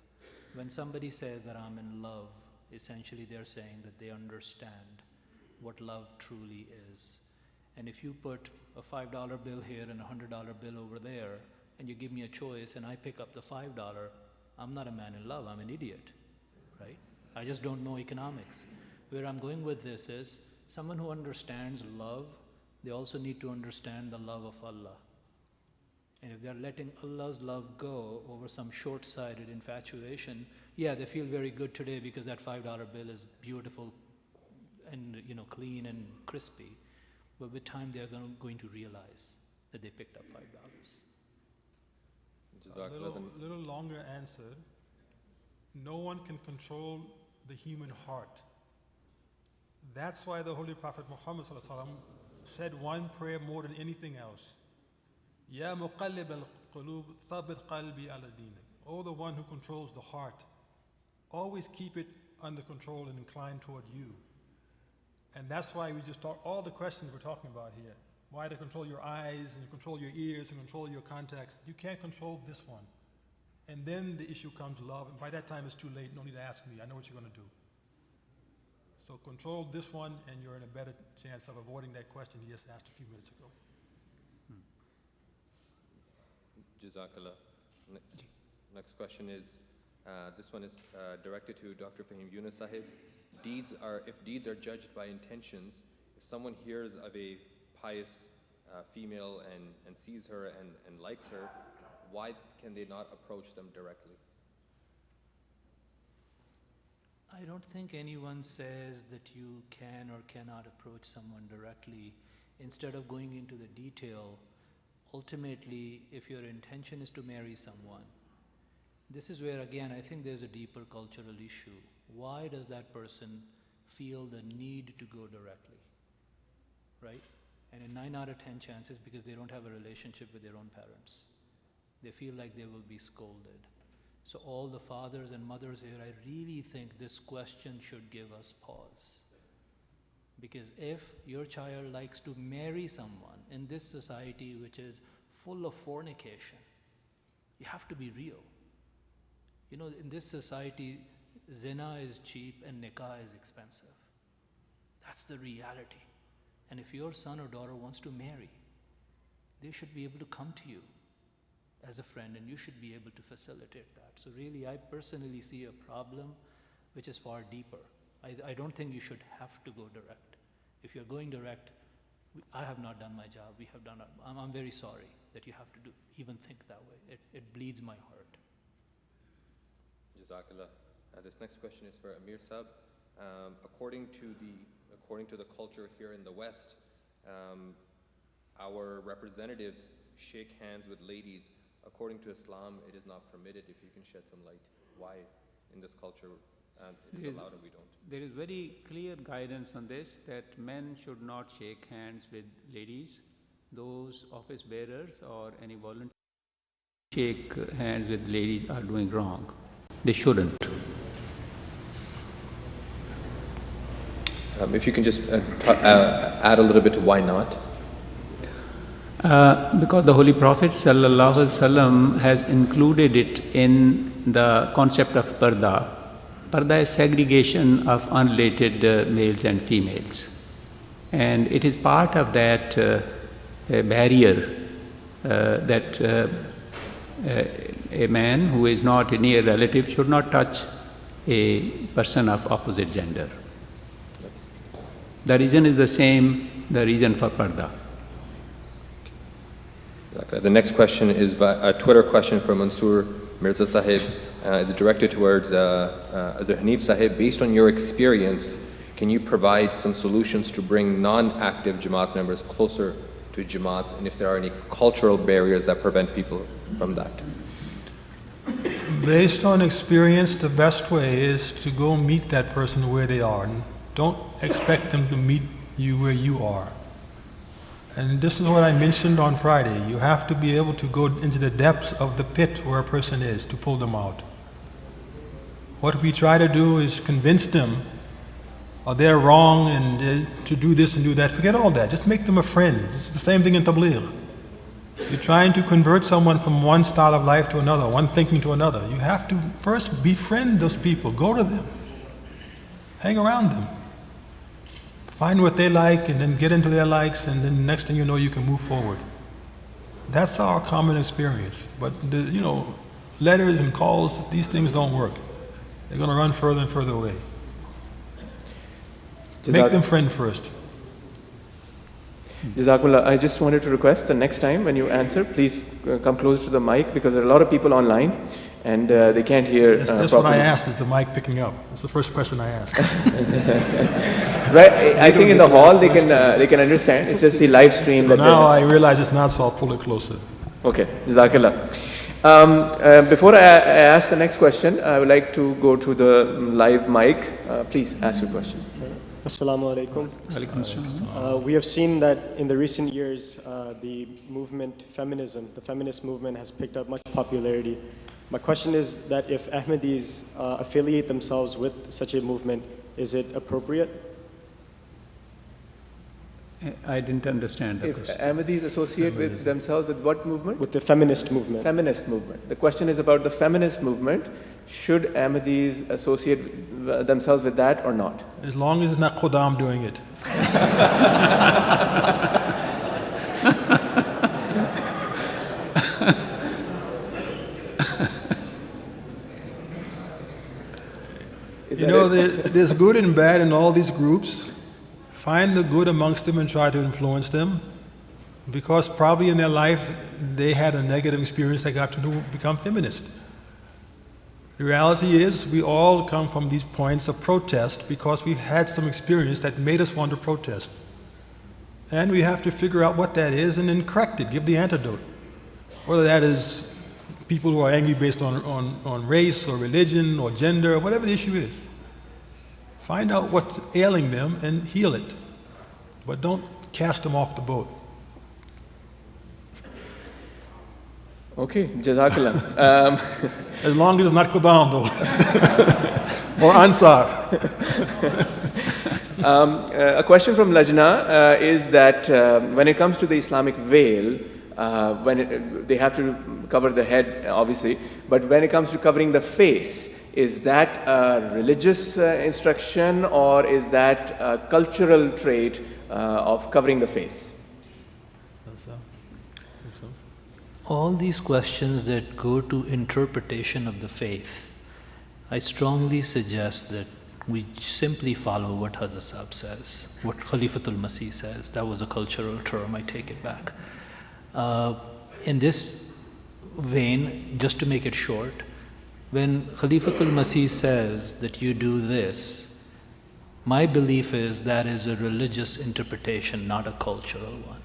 When somebody says that I'm in love, essentially they're saying that they understand what love truly is. And if you put a $5 bill here and a $100 bill over there, and you give me a choice and I pick up the $5, I'm not a man in love, I'm an idiot, right? I just don't know economics. Where I'm going with this is, someone who understands love, they also need to understand the love of Allah. And if they're letting Allah's love go over some short-sighted infatuation, yeah, they feel very good today because that $5 bill is beautiful and clean and crispy. But with time, they're going to realize that they picked up $5. A little longer answer. No one can control the human heart. That's why the Holy Prophet Muhammad said one prayer more than anything else. Ya muqallib al-qulub, thabbit qalbi ala dinik. Oh, the one who controls the heart, always keep it under control and inclined toward you. And that's why we just talk all the questions we're talking about here. Why to control your eyes and control your ears and control your contacts. You can't control this one. And then the issue comes love, and by that time it's too late. No need to ask me. I know what you're going to do. So control this one, and you're in a better chance of avoiding that question he just asked a few minutes ago. Jazakallah. Next question is, this one is directed to Dr. Fahim Yunus Sahib. If deeds are judged by intentions, if someone hears of a pious female and sees her and likes her, why can they not approach them directly? I don't think anyone says that you can or cannot approach someone directly. Instead of going into the detail, ultimately, if your intention is to marry someone, this is where, again, I think there's a deeper cultural issue. Why does that person feel the need to go directly, right? And in 9 out of 10 chances, because they don't have a relationship with their own parents. They feel like they will be scolded. So all the fathers and mothers here, I really think this question should give us pause. Because if your child likes to marry someone in this society which is full of fornication, you have to be real. In this society, zina is cheap and nikah is expensive. That's the reality. And if your son or daughter wants to marry, they should be able to come to you as a friend, and you should be able to facilitate that. So really, I personally see a problem which is far deeper. I don't think you should have to go direct. If you're going direct, I have not done my job. We have done it. I'm very sorry that you have to even think that way. It bleeds my heart. Jazakallah. This next question is for Amir Sahib. According to the culture here in the West, our representatives shake hands with ladies. According to Islam, it is not permitted. If you can shed some light, why in this culture it is allowed and we don't? There is very clear guidance on this, that men should not shake hands with ladies. Those office bearers or any volunteers shake hands with ladies are doing wrong. They shouldn't. If you can just add a little bit to why not. Because the Holy Prophet ﷺ has included it in the concept of parda. Parda is segregation of unrelated males and females. And it is part of that barrier that a man who is not a near relative should not touch a person of opposite gender. The reason is the same the reason for parda. The next question is by a Twitter question from Mansoor Mirza Sahib. It's directed towards Azhar Hanif Sahib. Based on your experience, can you provide some solutions to bring non-active Jama'at members closer to Jama'at, and if there are any cultural barriers that prevent people from that? Based on experience, the best way is to go meet that person where they are. And don't expect them to meet you where you are. And this is what I mentioned on Friday. You have to be able to go into the depths of the pit where a person is to pull them out. What we try to do is convince them they're wrong and to do this and do that. Forget all that. Just make them a friend. It's the same thing in Tabligh. You're trying to convert someone from one style of life to another, one thinking to another. You have to first befriend those people. Go to them. Hang around them. Find what they like and then get into their likes, and then next thing you know, you can move forward. That's our common experience. But, letters and calls, these things don't work. They're going to run further and further away. Make them friend first. Jazakumullah. I just wanted to request the next time when you answer, please come closer to the mic, because there are a lot of people online and they can't hear That's properly. what I asked, is the mic picking up? That's the first question I asked. Right, I think in the hall they can understand. It's just the live stream. So now I realize it's not, so I'll pull it closer. Okay, Jazakallah. Before I ask the next question, I would like to go to the live mic. Please ask your question. Assalamu alaikum. We have seen that in the recent years, the movement, feminism, the feminist movement has picked up much popularity. My question is that if Ahmadis affiliate themselves with such a movement, is it appropriate? I didn't understand the question. If Ahmadis associate with themselves with what movement? With the feminist movement. Feminist movement. The question is about the feminist movement. Should Ahmadis associate themselves with that or not? As long as it's not Qudam doing it. There's good and bad in all these groups. Find the good amongst them and try to influence them, because probably in their life they had a negative experience that got to become feminist. The reality is we all come from these points of protest because we've had some experience that made us want to protest. And we have to figure out what that is and then correct it, give the antidote. Whether that is people who are angry based on race or religion or gender or whatever the issue is. Find out what's ailing them and heal it. But don't cast them off the boat. Okay, Jazakallah. As long as it's not Qudam though. Or Ansar. A question from Lajna is that when it comes to the Islamic veil, they have to cover the head, obviously, but when it comes to covering the face, is that a religious instruction or is that a cultural trait of covering the face? All these questions that go to interpretation of the faith, I strongly suggest that we simply follow what Hazrat says, what Khalifatul Masih says. That was a cultural term, I take it back. In this vein, just to make it short, when Khalifatul Masih says that you do this, my belief is that is a religious interpretation, not a cultural one.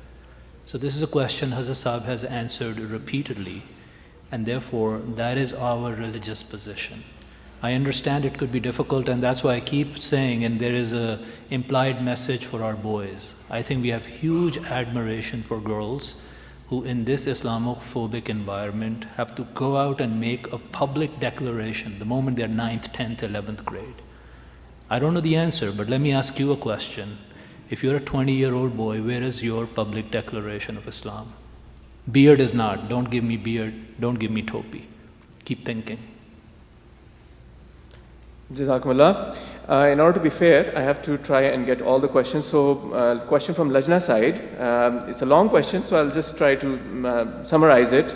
So this is a question Hazrat Sahib has answered repeatedly, and therefore that is our religious position. I understand it could be difficult, and that's why I keep saying, and there is an implied message for our boys. I think we have huge admiration for girls who in this Islamophobic environment have to go out and make a public declaration the moment they're 9th, 10th, 11th grade. I don't know the answer, but let me ask you a question. If you're a 20-year-old boy, where is your public declaration of Islam? Beard is not. Don't give me beard. Don't give me topi. Keep thinking. Jazakumullah. In order to be fair, I have to try and get all the questions. So, question from Lajna's side. It's a long question, so I'll just try to summarize it.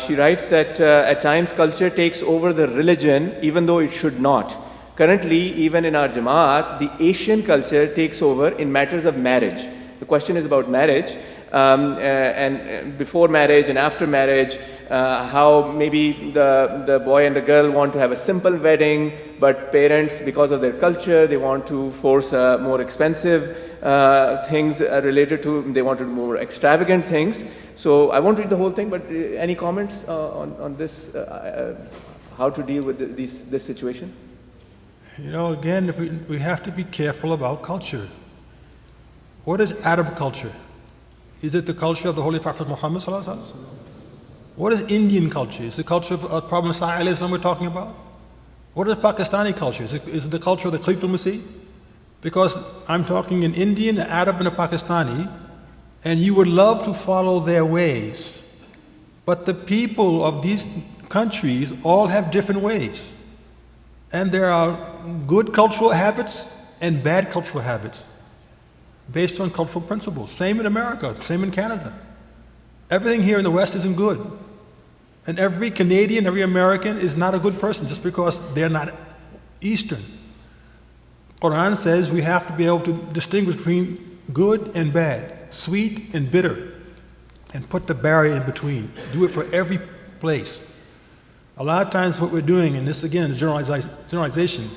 She writes that at times culture takes over the religion, even though it should not. Currently, even in our Jama'at, the Asian culture takes over in matters of marriage. The question is about marriage, and before marriage and after marriage, how maybe the boy and the girl want to have a simple wedding, but parents, because of their culture, they want to force more expensive things related to, they want to do more extravagant things. So I won't read the whole thing, but any comments on this, how to deal with this situation? You know, again, we have to be careful about culture. What is Arab culture? Is it the culture of the Holy Prophet Muhammad sallallahu alaihi wasallam? What is Indian culture? Is it the culture of Prophet Muhammad we're talking about? What is Pakistani culture? Is it the culture of the Khalif al-Masih? Because I'm talking an Indian, an Arab, and a Pakistani, and you would love to follow their ways. But the people of these countries all have different ways. And there are good cultural habits and bad cultural habits based on cultural principles. Same in America, same in Canada. Everything here in the West isn't good. And every Canadian, every American is not a good person just because they're not Eastern. Quran says we have to be able to distinguish between good and bad, sweet and bitter, and put the barrier in between. Do it for every place. A lot of times what we're doing, and this again is generalization,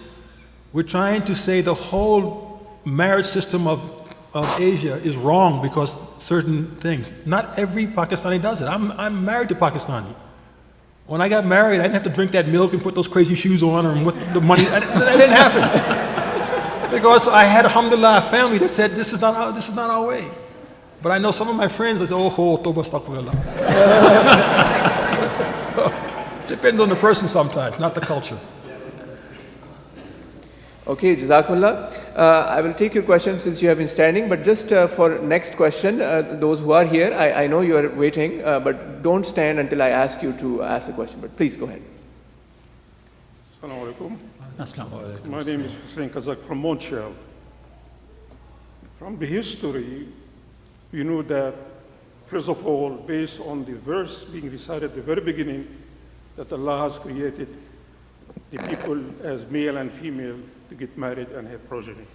we're trying to say the whole marriage system of Asia is wrong because certain things. Not every Pakistani does it. I'm married to Pakistani. When I got married, I didn't have to drink that milk and put those crazy shoes on or with the money. That didn't happen. Because I had, alhamdulillah, a family that said, this is not our way. But I know some of my friends, they say, oh, toba astaghfirullah. Depends on the person sometimes, not the culture. Okay, Jazakumullah. I will take your question since you have been standing, but just for next question, those who are here, I know you are waiting, but don't stand until I ask you to ask a question, but please go ahead. Assalamu alaikum. My name is Hussein Kazak from Montreal. From the history, you know that, first of all, based on the verse being recited at the very beginning, that Allah has created the people as male and female to get married and have progeny.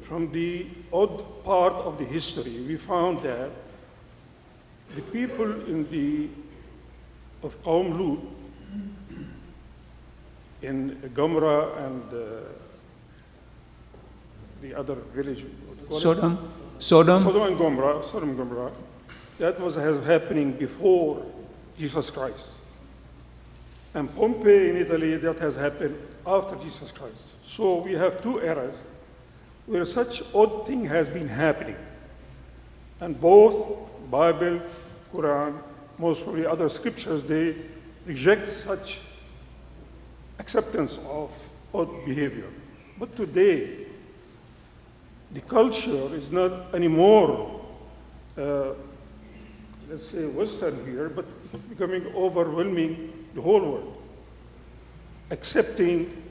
From the odd part of the history, we found that the people of Qawm Lut, in Gomorrah and the other village, Sodom and Gomorrah, that was happening before Jesus Christ. And Pompeii in Italy, that has happened after Jesus Christ. So we have two eras where such odd thing has been happening. And both Bible, Quran, most probably other scriptures, they reject such acceptance of odd behavior. But today, the culture is not anymore, let's say, Western here, but it's becoming overwhelming the whole world, accepting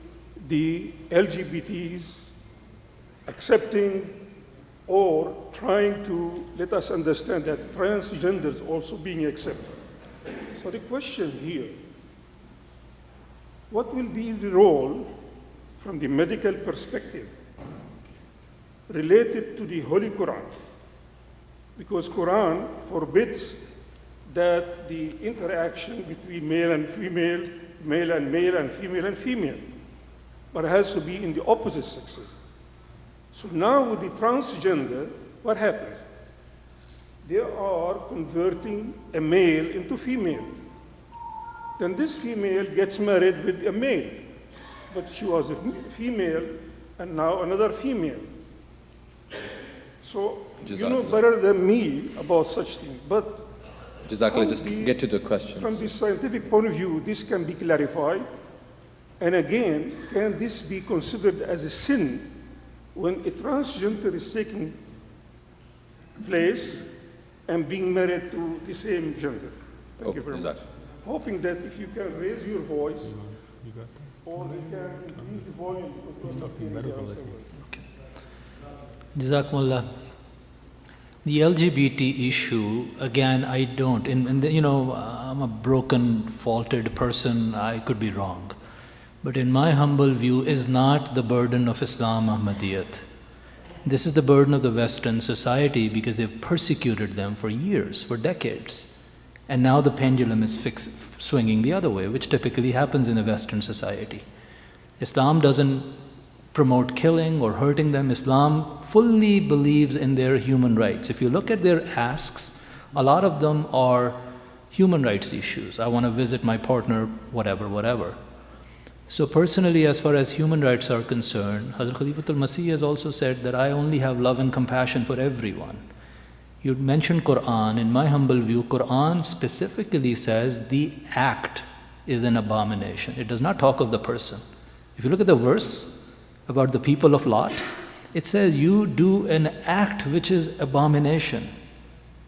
the LGBTs, accepting or trying to let us understand that transgenders also being accepted. So the question here, what will be the role from the medical perspective related to the Holy Quran? Because Quran forbids that the interaction between male and female, male and male, and female, but it has to be in the opposite sexes. So now with the transgender, what happens? They are converting a male into female. Then this female gets married with a male, but she was a female and now another female. So you know better than me about such things, but Jazakallah, just get to the question. From the scientific point of view, this can be clarified. And again, can this be considered as a sin when a transgender is taking place and being married to the same gender? Thank you very much. Hoping that if you can raise your voice, or you can increase the volume. Jazakumullah. The LGBT issue, again, I don't, and you know, I'm a broken, faulted person, I could be wrong. But in my humble view, is not the burden of Islam Ahmadiyyat. This is the burden of the Western society because they've persecuted them for years, for decades. And now the pendulum is swinging the other way, which typically happens in a Western society. Islam doesn't promote killing or hurting them. Islam fully believes in their human rights. If you look at their asks, a lot of them are human rights issues. I want to visit my partner, whatever, whatever. So personally, as far as human rights are concerned, Hazrat Khalifatul Masih has also said that I only have love and compassion for everyone. You mentioned Quran. In my humble view, Quran specifically says the act is an abomination. It does not talk of the person. If you look at the verse about the people of Lot, it says you do an act which is abomination.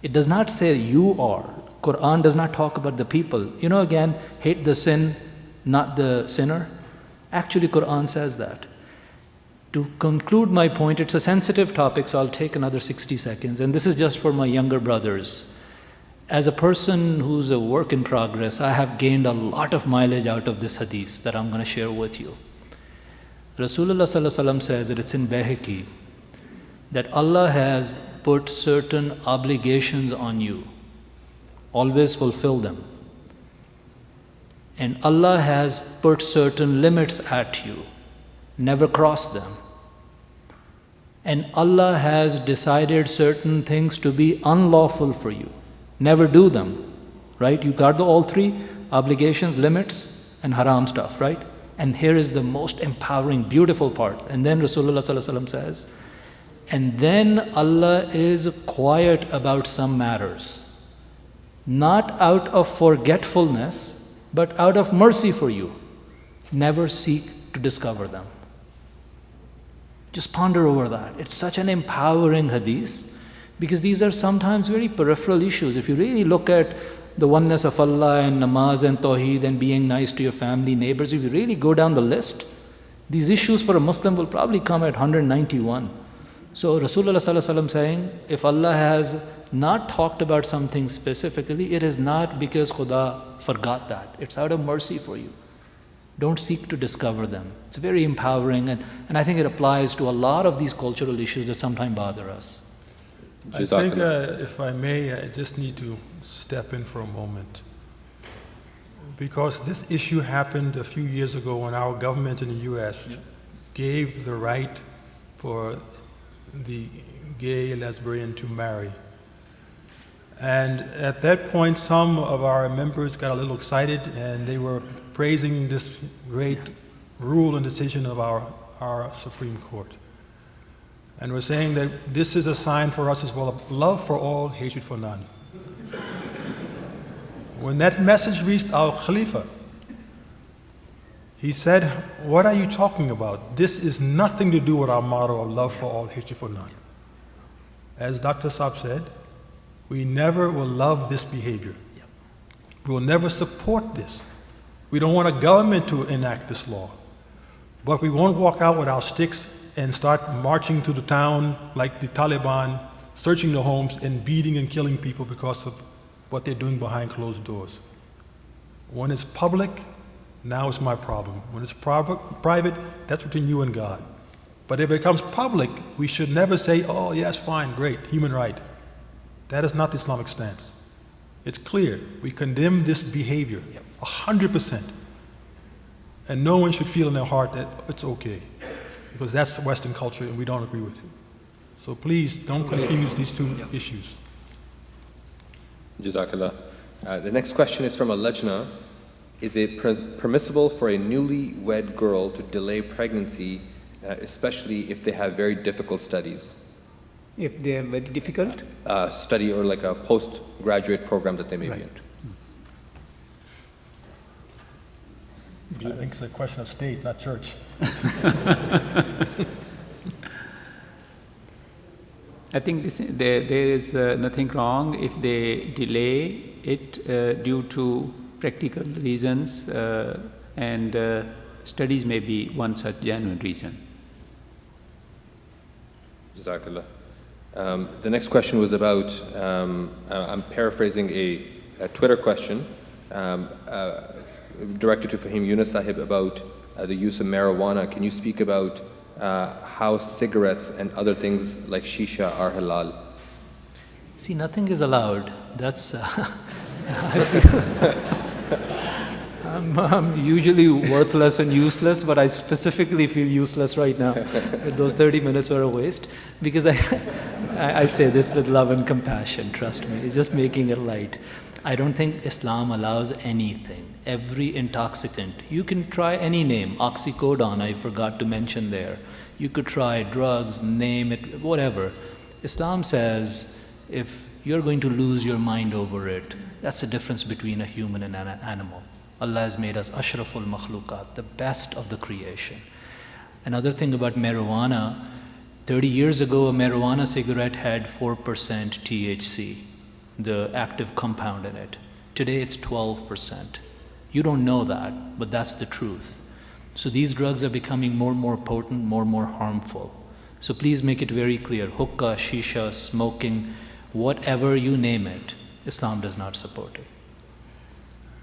It does not say you are. Quran does not talk about the people. You know, again, hate the sin, not the sinner. Actually, Quran says that. To conclude my point, it's a sensitive topic, so I'll take another 60 seconds. And this is just for my younger brothers. As a person who's a work in progress, I have gained a lot of mileage out of this hadith that I'm going to share with you. Rasulullah Sallallahu Alaihi Wasallam says that it's in Bayhaqi that Allah has put certain obligations on you. Always fulfill them. And Allah has put certain limits at you. Never cross them. And Allah has decided certain things to be unlawful for you. Never do them, right? You got all three, obligations, limits, and haram stuff, right? And here is the most empowering, beautiful part. And then Rasulullah Sallallahu Alaihi Wasallam says, and then Allah is quiet about some matters. Not out of forgetfulness, but out of mercy for you. Never seek to discover them. Just ponder over that. It's such an empowering hadith because these are sometimes very peripheral issues. If you really look at the oneness of Allah and namaz and tawheed and being nice to your family, neighbors, if you really go down the list, these issues for a Muslim will probably come at 191. So Rasulullah Sallallahu Alaihi Wasallam saying, if Allah has not talked about something specifically, it is not because Khuda forgot that. It's out of mercy for you. Don't seek to discover them. It's very empowering, and I think it applies to a lot of these cultural issues that sometimes bother us. I think, if I may, I just need to step in for a moment. Because this issue happened a few years ago when our government in the U.S. gave the right for the gay lesbian to marry. And at that point, some of our members got a little excited and they were praising this great rule and decision of our Supreme Court. And we're saying that this is a sign for us as well of love for all, hatred for none. When that message reached our Khalifa, he said, what are you talking about? This is nothing to do with our motto of love for all, hatred for none. As Dr. Saab said, we never will love this behavior. We will never support this. We don't want a government to enact this law. But we won't walk out with our sticks and start marching to the town like the Taliban, searching the homes and beating and killing people because of what they're doing behind closed doors. When it's public, now it's my problem. When it's private, that's between you and God. But if it becomes public, we should never say, oh, yes, fine, great, human right. That is not the Islamic stance. It's clear. We condemn this behavior 100%. And no one should feel in their heart that it's okay, because that's Western culture and we don't agree with it. So please don't confuse these two issues. Jazakallah. The next question is from a lajna. Is it permissible for a newly wed girl to delay pregnancy, especially if they have very difficult studies? If they are very difficult? Study or like a postgraduate program that they may be in. I think it's a question of state, not church. I think there is nothing wrong if they delay it due to practical reasons, and studies may be one such genuine reason. Jazakallah. The next question was about, I'm paraphrasing a Twitter question directed to Fahim Yunus Sahib about the use of marijuana. Can you speak about how cigarettes and other things like shisha are halal? See, nothing is allowed. That's, I feel I'm usually worthless and useless, but I specifically feel useless right now. Those 30 minutes were a waste, because I say this with love and compassion, trust me. It's just making it light. I don't think Islam allows anything. Every intoxicant, you can try any name, oxycodone, I forgot to mention there. You could try drugs, name it, whatever. Islam says, if you're going to lose your mind over it, that's the difference between a human and an animal. Allah has made us ashraful makhluqat, the best of the creation. Another thing about marijuana, 30 years ago, a marijuana cigarette had 4% THC, the active compound in it. Today it's 12%. You don't know that, but that's the truth. So these drugs are becoming more and more potent, more and more harmful. So please make it very clear, hookah, shisha, smoking, whatever you name it, Islam does not support it.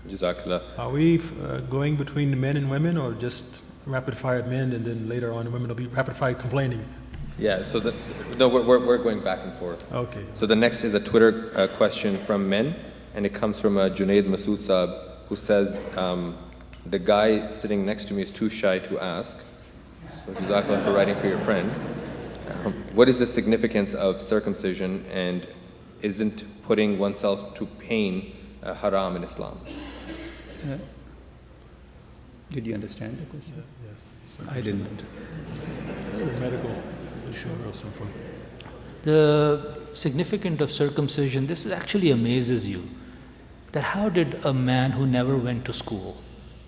Jazakallah. Are we going between the men and women, or just rapid fire men and then later on the women will be rapid fire complaining? Yeah, so that's, no, we're going back and forth. Okay. So the next is a Twitter question from men, and it comes from Junaid Masood Saab, who says, the guy sitting next to me is too shy to ask. So Jazakallah for writing for your friend. What is the significance of circumcision, and isn't putting oneself to pain haram in Islam? Did you understand the question? Yes. I didn't. Medical issue, real simple. The significance of circumcision, this actually amazes you. That how did a man who never went to school,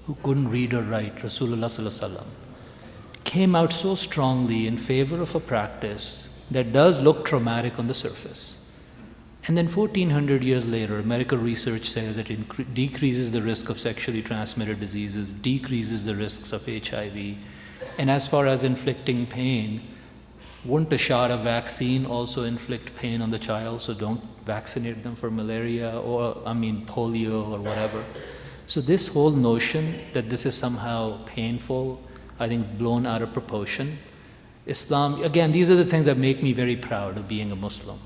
who couldn't read or write, Rasulullah Sallallahu Alaihi Wasallam, came out so strongly in favor of a practice that does look traumatic on the surface. And then 1400 years later, medical research says that it decreases the risk of sexually transmitted diseases, decreases the risks of HIV. And as far as inflicting pain, wouldn't a shot of vaccine also inflict pain on the child? So don't vaccinate them for malaria or, polio or whatever. So this whole notion that this is somehow painful, I think blown out of proportion. Islam, again, these are the things that make me very proud of being a Muslim.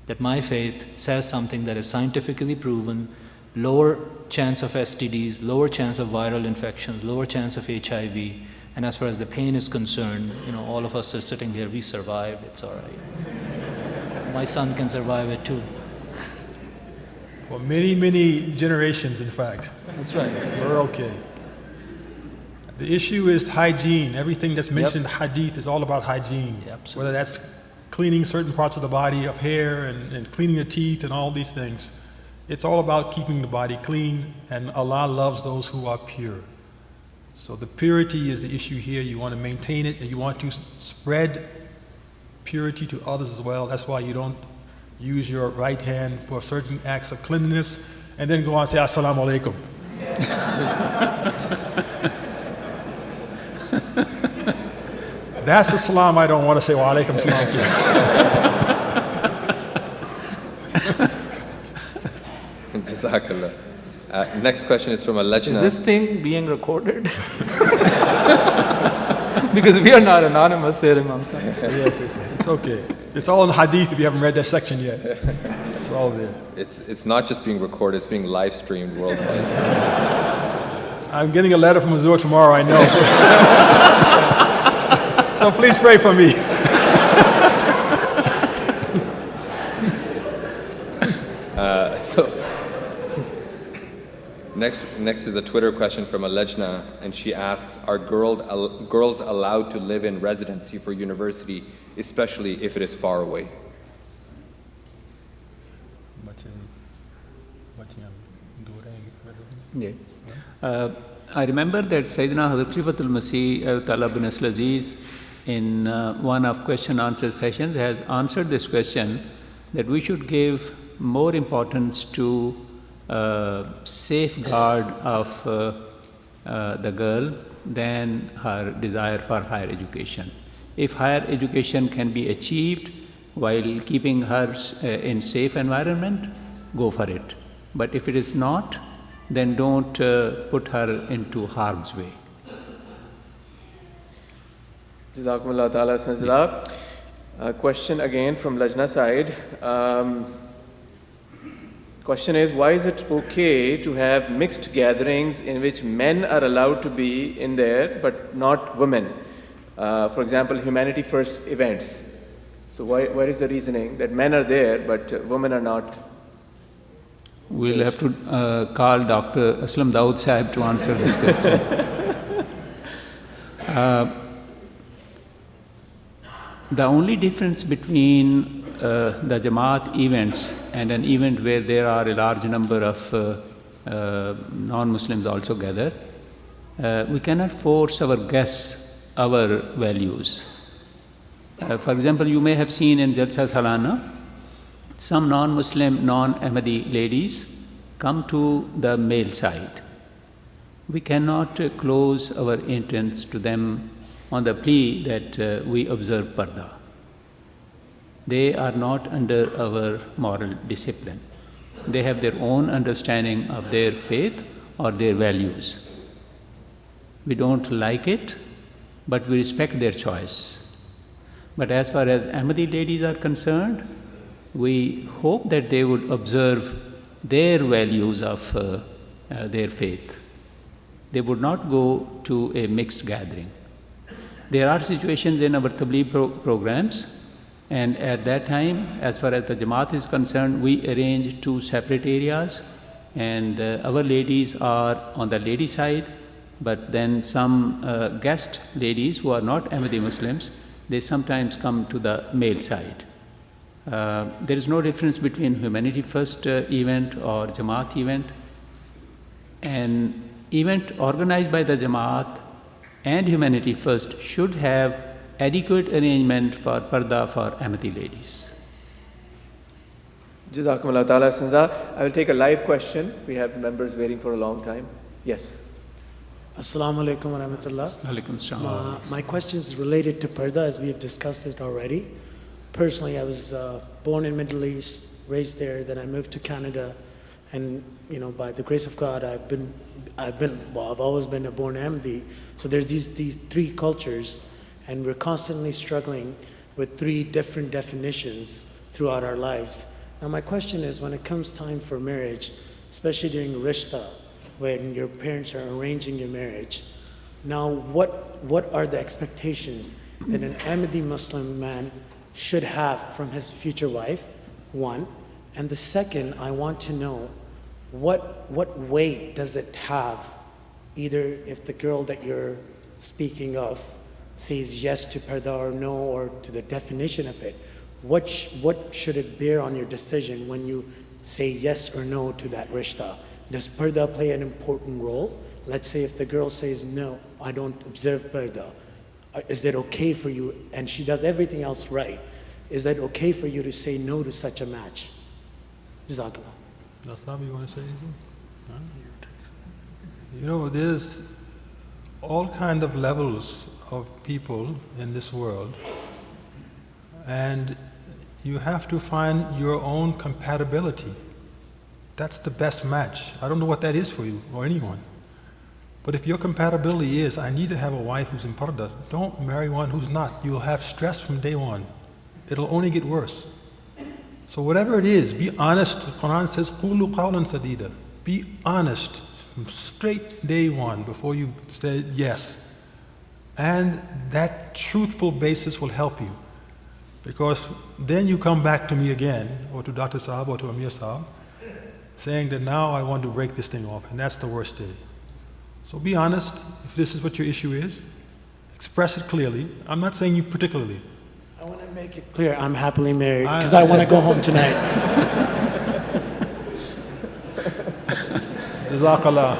That my faith says something that is scientifically proven, lower chance of STDs, lower chance of viral infections, lower chance of HIV, and as far as the pain is concerned, all of us are sitting here, we survived, it's all right. My son can survive it too. For many, many generations, in fact. That's right. We're okay. The issue is hygiene. Everything that's mentioned in the hadith is all about hygiene. Whether that's cleaning certain parts of the body, of hair, and cleaning the teeth and all these things. It's all about keeping the body clean, and Allah loves those who are pure. So the purity is the issue here. You want to maintain it, and you want to spread purity to others as well. That's why you don't use your right hand for certain acts of cleanliness, and then go on and say, Assalamu alaikum. That's the salam I don't want to say, wa alaikum salam. Jazakallah. Next question is from a Lajna. Is this thing being recorded? Because we are not anonymous here, Imam Sahib. Yes, it's okay. It's all in hadith if you haven't read that section yet. It's all there. It's not just being recorded, it's being live streamed worldwide. I'm getting a letter from Azur tomorrow, I know. So please pray for me. So next is a Twitter question from a Lejna, and she asks, are girls allowed to live in residency for university, especially if it is far away? Yeah. I remember that Sayyidina Hazrat Khalifatul Masih Talab bin Aziz in one of question answer sessions has answered this question that we should give more importance to safeguard of the girl than her desire for higher education. If higher education can be achieved while keeping her in safe environment, go for it. But if it is not, then don't put her into harm's way. Jazakumullah ta'ala sanzala. A question again from Lajna side. Question is, why is it okay to have mixed gatherings in which men are allowed to be in there but not women? For example, Humanity First events. So where is the reasoning that men are there but women are not? We'll have to call Dr. Aslam Dawood Sahib to answer this question. The only difference between the Jama'at events and an event where there are a large number of non-Muslims also gather, we cannot force our guests our values. For example, you may have seen in Jalsa Salana, some non-Muslim, non-Ahmadi ladies come to the male side. We cannot close our entrance to them on the plea that we observe Parda. They are not under our moral discipline. They have their own understanding of their faith or their values. We don't like it, but we respect their choice. But as far as Ahmadi ladies are concerned, we hope that they would observe their values of their faith. They would not go to a mixed gathering. There are situations in our Tabligh programs, and at that time, as far as the Jamaat is concerned, we arrange 2 separate areas, and our ladies are on the lady side, but then some guest ladies who are not Ahmadi Muslims, they sometimes come to the male side. There is no difference between Humanity First event or Jamaat event. An event organized by the Jamaat and Humanity First should have adequate arrangement for Parda for Ahmadi ladies. Jazakumullah ta'ala sanza. I will take a live question. We have members waiting for a long time. Yes. Assalamu alaikum wa rahmatullah. My question is related to Parda, as we have discussed it already. Personally, I was born in Middle East, raised there, then I moved to Canada, and by the grace of God, I've always been a born Ahmadi. So there's these 3 cultures, and we're constantly struggling with 3 different definitions throughout our lives. Now my question is, when it comes time for marriage, especially during Rishta, when your parents are arranging your marriage, now what are the expectations that an Ahmadi Muslim man should have from his future wife, 1? And the second, I want to know, what weight does it have, either if the girl that you're speaking of says yes to Parda or no, or to the definition of it, what should it bear on your decision when you say yes or no to that rishta? Does Parda play an important role? Let's say if the girl says, no, I don't observe Parda, is that okay for you? And she does everything else right. Is that okay for you to say no to such a match? Jazakallah. Nassab, you want to say anything? Huh? There's all kind of levels of people in this world, and you have to find your own compatibility. That's the best match. I don't know what that is for you or anyone. But if your compatibility is, I need to have a wife who's in Parda, don't marry one who's not. You'll have stress from day one. It'll only get worse. So whatever it is, be honest. The Quran says, "Qulu qawlan sadida." Be honest from straight day one before you say yes. And that truthful basis will help you. Because then you come back to me again, or to Dr. Saab or to Amir Saab, saying that now I want to break this thing off, and that's the worst day. So be honest. If this is what your issue is, express it clearly. I'm not saying you particularly. I want to make it clear I'm happily married because I want to go home tonight. Jazakallah.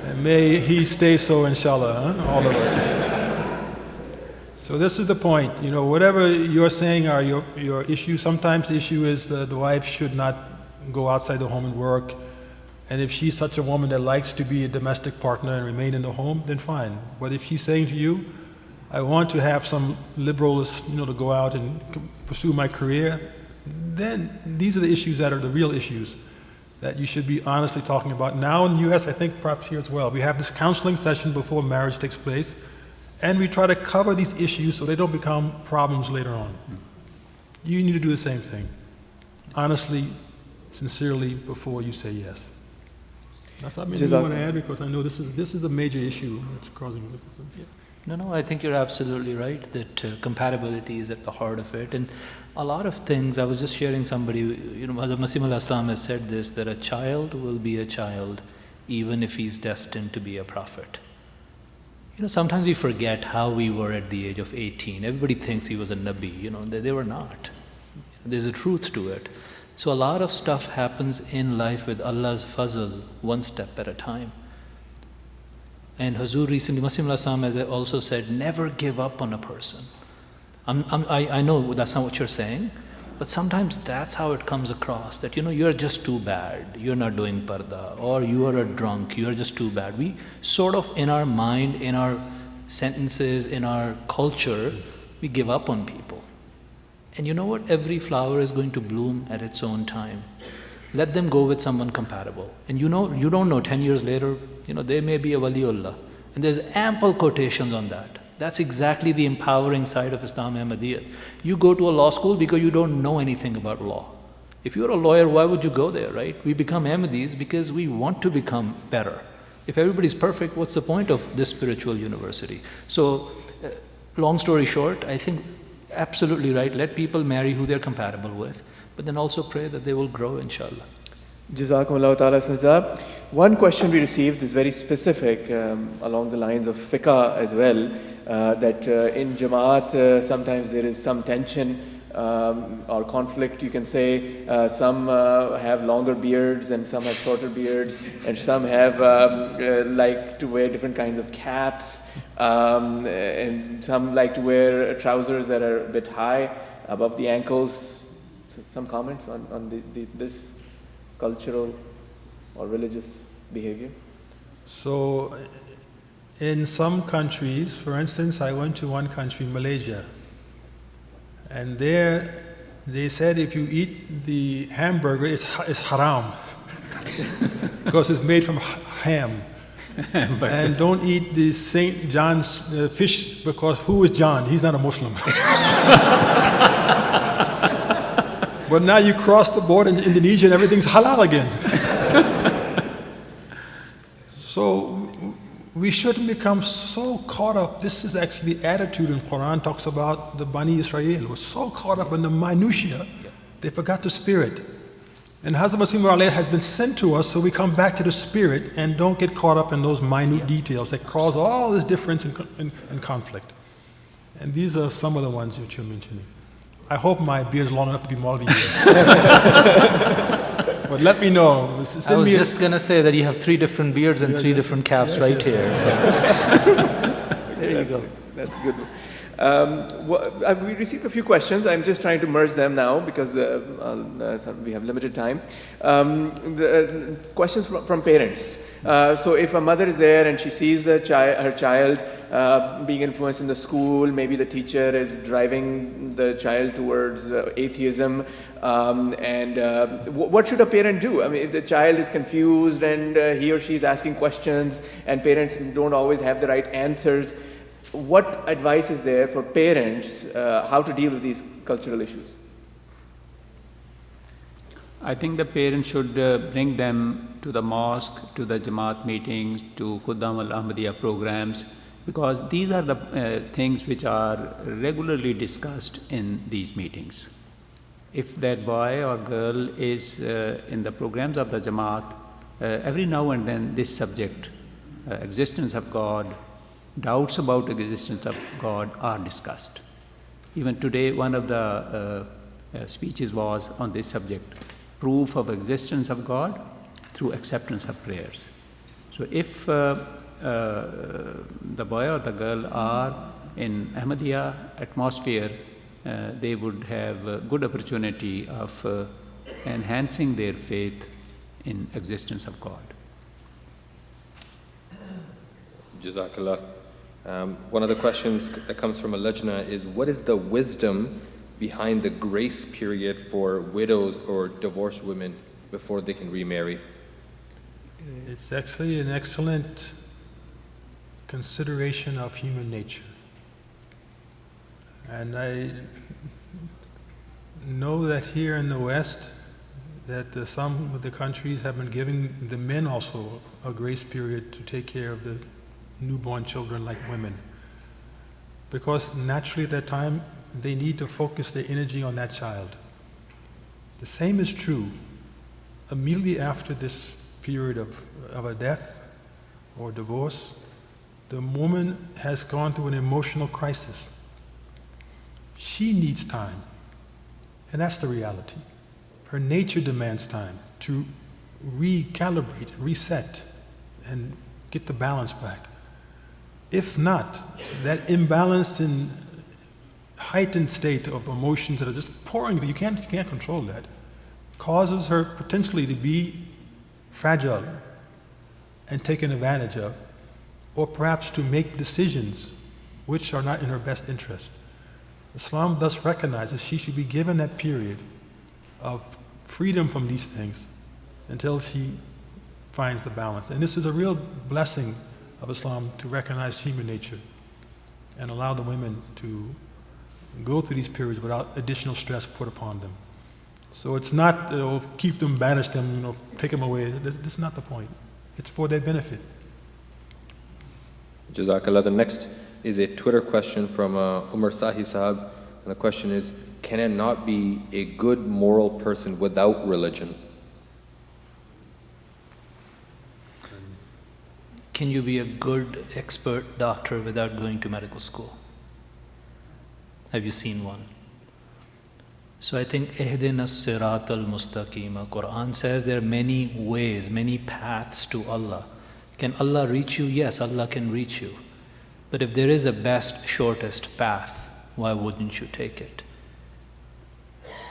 And may he stay so, inshallah, all of us. So this is the point. Whatever you're saying are your issue. Sometimes the issue is that the wife should not go outside the home and work. And if she's such a woman that likes to be a domestic partner and remain in the home, then fine. But if she's saying to you, I want to have some liberals, to go out and pursue my career, then these are the issues that are the real issues. that you should be honestly talking about. Now in the US, I think perhaps here as well, we have this counseling session before marriage takes place, and we try to cover these issues so they don't become problems later on. You need to do the same thing. Honestly, sincerely, before you say yes. That's something you want to add, because I know this is a major issue that's causing it. No, I think you're absolutely right that compatibility is at the heart of it. And a lot of things, I was just sharing somebody, Hazrat Masih al-Islam has said this, that a child will be a child even if he's destined to be a prophet. Sometimes we forget how we were at the age of 18. Everybody thinks he was a Nabi, they were not. There's a truth to it. So a lot of stuff happens in life with Allah's fazl, one step at a time. And Hazur recently, Masih al-Islam has also said, never give up on a person. I know that's not what you're saying, but sometimes that's how it comes across, that you're just too bad, you're not doing parda, or you are a drunk, you're just too bad. We sort of, in our mind, in our sentences, in our culture, we give up on people. And you know what? Every flower is going to bloom at its own time. Let them go with someone compatible. And you don't know, 10 years later, they may be a waliullah. And there's ample quotations on that. That's exactly the empowering side of Islam Ahmadiyya. You go to a law school because you don't know anything about law. If you're a lawyer, why would you go there, right? We become Ahmadis because we want to become better. If everybody's perfect, what's the point of this spiritual university? So, long story short, I think absolutely right. Let people marry who they're compatible with, but then also pray that they will grow, inshallah. Jazakumullah ta'ala Sajda. One question we received is very specific along the lines of fiqh as well, that in Jama'at sometimes there is some tension or conflict, you can say. Some have longer beards and some have shorter beards, and some have like to wear different kinds of caps, and some like to wear trousers that are a bit high above the ankles. So some comments on this cultural or religious behavior? So in some countries, for instance, I went to one country, Malaysia, and there they said if you eat the hamburger, it's haram because it's made from ham. And don't eat the St. John's fish, because who is John? He's not a Muslim. But now you cross the border into Indonesia and everything's halal again. So we shouldn't become so caught up. This is actually the attitude in Quran talks about the Bani Israel. Were so caught up in the minutiae, they forgot the spirit. And Hazrat Masih al-Islam has been sent to us so we come back to the spirit and don't get caught up in those minute details that cause all this difference and conflict. And these are some of the ones that you're mentioning. I hope my beard is long enough to be Maulvi. But let me know. I was just going to say that you have 3 different beards and 3 different caps here. So. There you go. That's good. We received a few questions. I'm just trying to merge them now because we have limited time. The questions from parents. So if a mother is there and she sees her child being influenced in the school, maybe the teacher is driving the child towards atheism, and what should a parent do? I mean, if the child is confused and he or she is asking questions and parents don't always have the right answers, what advice is there for parents how to deal with these cultural issues? I think the parents should bring them to the mosque, to the Jama'at meetings, to Khuddam al-Ahmadiyya programs, because these are the things which are regularly discussed in these meetings. If that boy or girl is in the programs of the Jama'at, every now and then this subject, existence of God, doubts about the existence of God are discussed. Even today, one of the speeches was on this subject, proof of existence of God through acceptance of prayers. So if the boy or the girl are in Ahmadiyya atmosphere, they would have a good opportunity of enhancing their faith in existence of God. Jazakallah. One of the questions that comes from a lajna is, what is the wisdom behind the grace period for widows or divorced women before they can remarry? It's actually an excellent consideration of human nature. And I know that here in the West, that some of the countries have been giving the men also a grace period to take care of the newborn children like women. Because naturally at that time, they need to focus their energy on that child. The same is true immediately after this period of a death or divorce. The woman has gone through an emotional crisis. She needs time, and that's the reality. Her nature demands time to recalibrate, reset, and get the balance back. If not, that imbalanced and heightened state of emotions that are just pouring, you can't control that, causes her potentially to be fragile and taken advantage of, or perhaps to make decisions which are not in her best interest. Islam thus recognizes she should be given that period of freedom from these things until she finds the balance. And this is a real blessing of Islam, to recognize human nature and allow the women to go through these periods without additional stress put upon them. So it's not, keep them, banish them, take them away. This is not the point. It's for their benefit. Jazakallah. The next is a Twitter question from Umar Sahi Sahab. And the question is, can I not be a good moral person without religion? Can you be a good expert doctor without going to medical school? Have you seen one? So I think Ihdina Sirat al-Mustaqima, Quran says there are many ways, many paths to Allah. Can Allah reach you? Yes, Allah can reach you. But if there is a best, shortest path, why wouldn't you take it?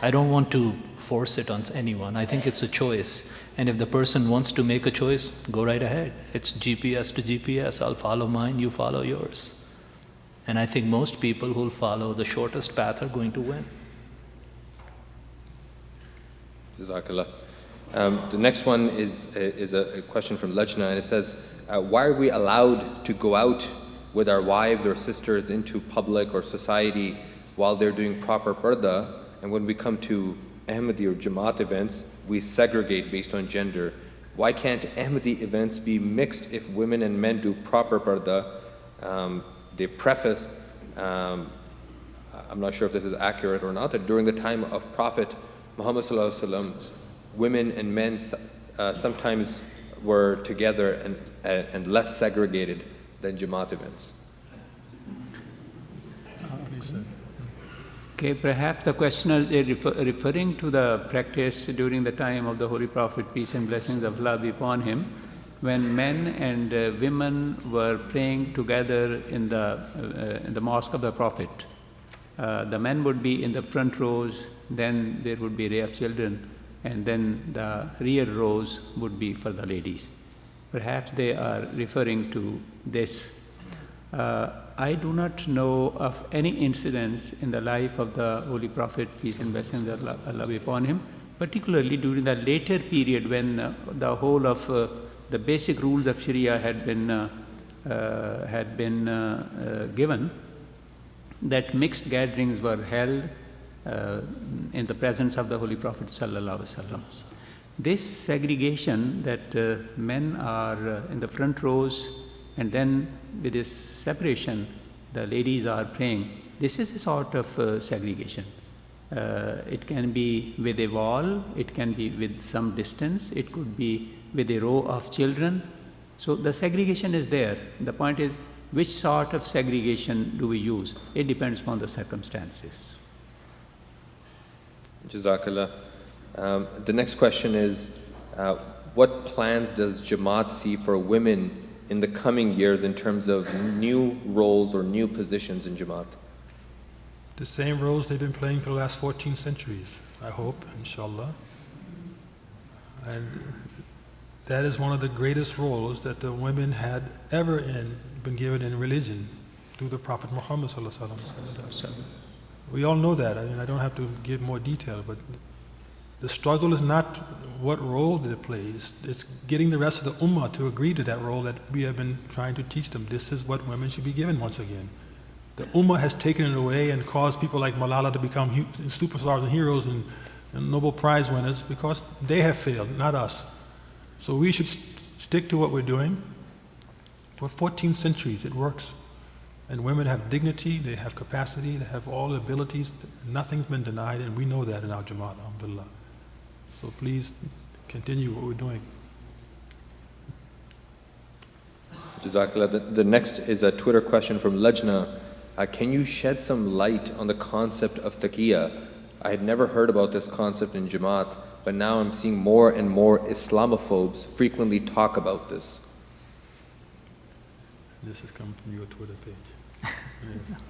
I don't want to force it on anyone. I think it's a choice. And if the person wants to make a choice, go right ahead. It's GPS to GPS. I'll follow mine, you follow yours. And I think most people who'll follow the shortest path are going to win. Jazakallah. The next one is a question from Lajna, and it says, why are we allowed to go out with our wives or sisters into public or society while they're doing proper parda, and when we come to Ahmadi or Jama'at events, we segregate based on gender? Why can't Ahmadi events be mixed if women and men do proper parda? They preface, I'm not sure if this is accurate or not, that during the time of Prophet Muhammad Sallallahu Alaihi Wasallam, women and men sometimes were together and less segregated than Jama'at events. Okay, perhaps the questioner is referring to the practice during the time of the Holy Prophet, peace and blessings of Allah be upon him, when men and women were praying together in the Mosque of the Prophet. The men would be in the front rows, then there would be a ray of children, and then the rear rows would be for the ladies. Perhaps they are referring to this. I do not know of any incidents in the life of the Holy Prophet, peace and blessings of Allah be upon him, particularly during the later period when the whole of the basic rules of Sharia had been given, that mixed gatherings were held in the presence of the Holy Prophet sallallahu alaihi wasallam. This segregation that men are in the front rows and then with this separation the ladies are praying, this is a sort of segregation. It can be with a wall, it can be with some distance, it could be with a row of children. So the segregation is there. The point is, which sort of segregation do we use? It depends on the circumstances. Jazakallah. The next question is, what plans does Jama'at see for women in the coming years in terms of new roles or new positions in Jama'at? The same roles they've been playing for the last 14 centuries, I hope, inshallah. And that is one of the greatest roles that the women had ever been given in religion through the Prophet Muhammad sallallahu alaihi wasallam. We all know that. I mean, I don't have to give more detail, but The struggle is not what role that it plays. It's getting the rest of the ummah to agree to that role that we have been trying to teach them. This is what women should be given once again. The ummah has taken it away and caused people like Malala to become superstars and heroes and Nobel Prize winners because they have failed, not us. So we should stick to what we're doing. For 14 centuries, it works. And women have dignity, they have capacity, they have all the abilities. Nothing's been denied, and we know that in our Jama'at, alhamdulillah. So please continue what we're doing. Jazakallah. The next is a Twitter question from Lajna. Can you shed some light on the concept of taqiyya? I had never heard about this concept in Jama'at, but now I'm seeing more and more Islamophobes frequently talk about this. This has come from your Twitter page. Yes.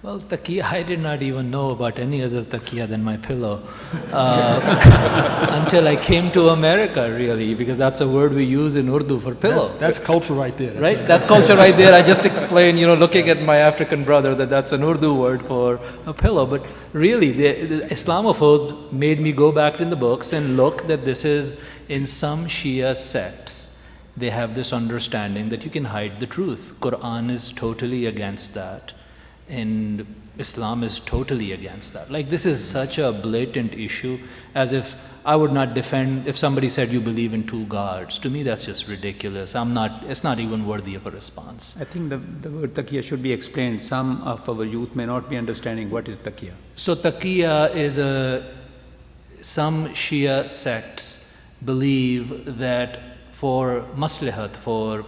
Well, taqiyya, I did not even know about any other taqiyya than my pillow until I came to America, really, because that's a word we use in Urdu for pillow. That's culture right there. Right? That's culture right there. I just explained, looking at my African brother, that's an Urdu word for a pillow. But really, the Islamophobes made me go back in the books and look that this is in some Shia sects. They have this understanding that you can hide the truth. Quran is totally against that. And Islam is totally against that. Like, this is such a blatant issue, as if I would not defend, if somebody said you believe in 2 gods. To me, that's just ridiculous. It's not even worthy of a response. I think the word taqiyya should be explained. Some of our youth may not be understanding what is taqiyya. So taqiyya is some Shia sects believe that for maslahat, for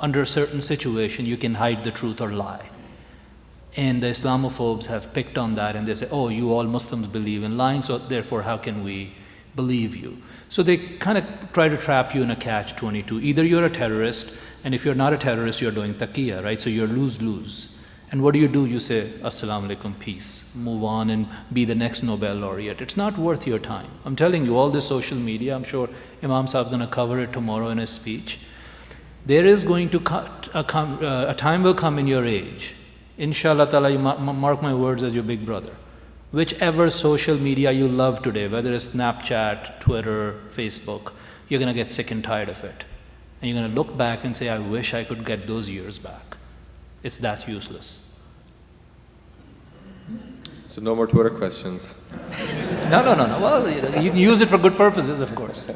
under a certain situation, you can hide the truth or lie. And the Islamophobes have picked on that, and they say, oh, you all Muslims believe in lying, so therefore how can we believe you? So they kind of try to trap you in a catch-22. Either you're a terrorist, and if you're not a terrorist, you're doing taqiyya, right? So you're lose-lose. And what do? You say, Assalamu alaikum, peace. Move on and be the next Nobel laureate. It's not worth your time. I'm telling you, all this social media, I'm sure Imam Sahib is going to cover it tomorrow in his speech. There is going to a time will come in your age. Inshallah ta'ala, you mark my words as your big brother. Whichever social media you love today, whether it's Snapchat, Twitter, Facebook, you're going to get sick and tired of it. And you're going to look back and say, I wish I could get those years back. It's that useless. So no more Twitter questions. No. Well, you can use it for good purposes, of course.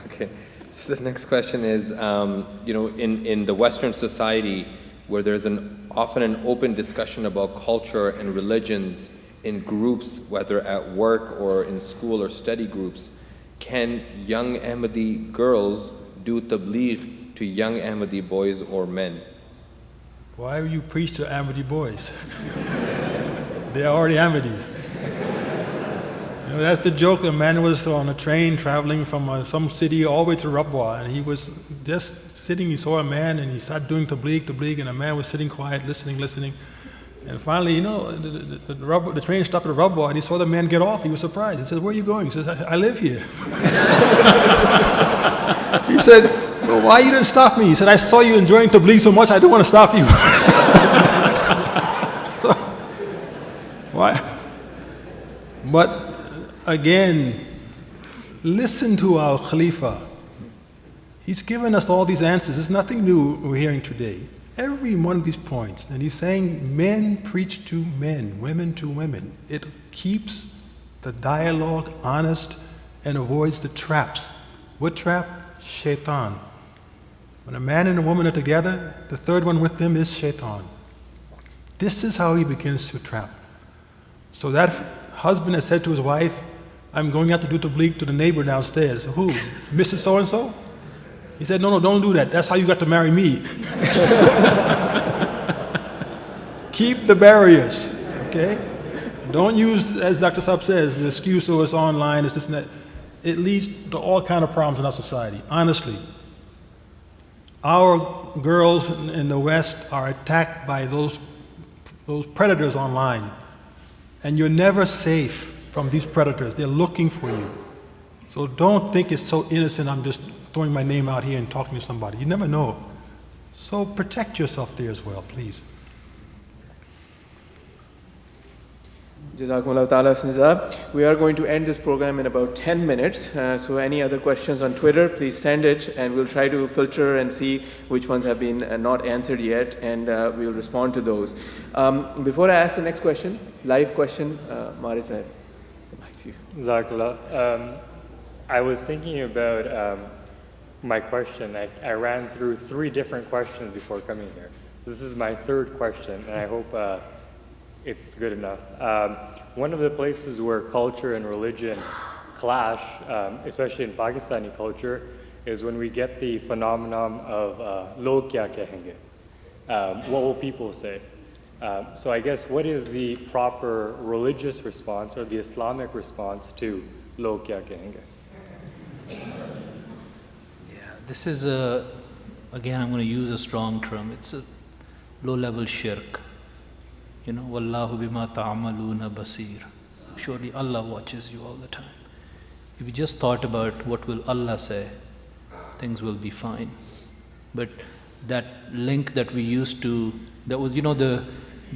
Okay. So the next question is, in the Western society, where there's often an open discussion about culture and religions in groups, whether at work or in school or study groups, can young Ahmadi girls do tabligh to young Ahmadi boys or men? Why will you preach to Ahmadi boys? They are already Ahmadis. That's the joke. The man was on a train traveling from some city all the way to Rabwa, and he was just sitting. He saw a man, and he started doing tabligh, and a man was sitting quiet, listening. And finally, the train stopped at Rabwa, and he saw the man get off. He was surprised. He said, "Where are you going?" He says, I live here. He said, "So why you didn't stop me?" He said, "I saw you enjoying tabligh so much, I didn't want to stop you." Why? But again, listen to our Khalifa. He's given us all these answers. There's nothing new we're hearing today. Every one of these points, and he's saying men preach to men, women to women. It keeps the dialogue honest and avoids the traps. What trap? Shaitan. When a man and a woman are together, the third one with them is shaitan. This is how he begins to trap. So that husband has said to his wife, "I'm going out to do tabligh to the neighbor downstairs." Who? Mrs. So-and-so? He said, no, don't do that. That's how you got to marry me. Keep the barriers, okay? Don't use, as Dr. Saab says, the excuse, it's online, it's this and that. It leads to all kinds of problems in our society, honestly. Our girls in the West are attacked by those predators online. And you're never safe from these predators. They're looking for you. So don't think it's so innocent, I'm just throwing my name out here and talking to somebody. You never know. So protect yourself there as well, please. Jazakumullah ta'ala, Sinza. We are going to end this program in about 10 minutes. So any other questions on Twitter, please send it and we'll try to filter and see which ones have been not answered yet, and we'll respond to those. Before I ask the next question, live question, Maris, back to you. Jazakallah. I was thinking about my question. I ran through 3 different questions before coming here. So this is my 3rd question, and I hope it's good enough. One of the places where culture and religion clash, especially in Pakistani culture, is when we get the phenomenon of log kya kahenge? What will people say? So I guess what is the proper religious response or the Islamic response to log kya kahenge? Yeah, this is again, I'm going to use a strong term. It's a low-level shirk. You know, Wallahu bima ta'amaluna basir. Surely Allah watches you all the time. If you just thought about what will Allah say, things will be fine. But that link that we used to, that was, you know, the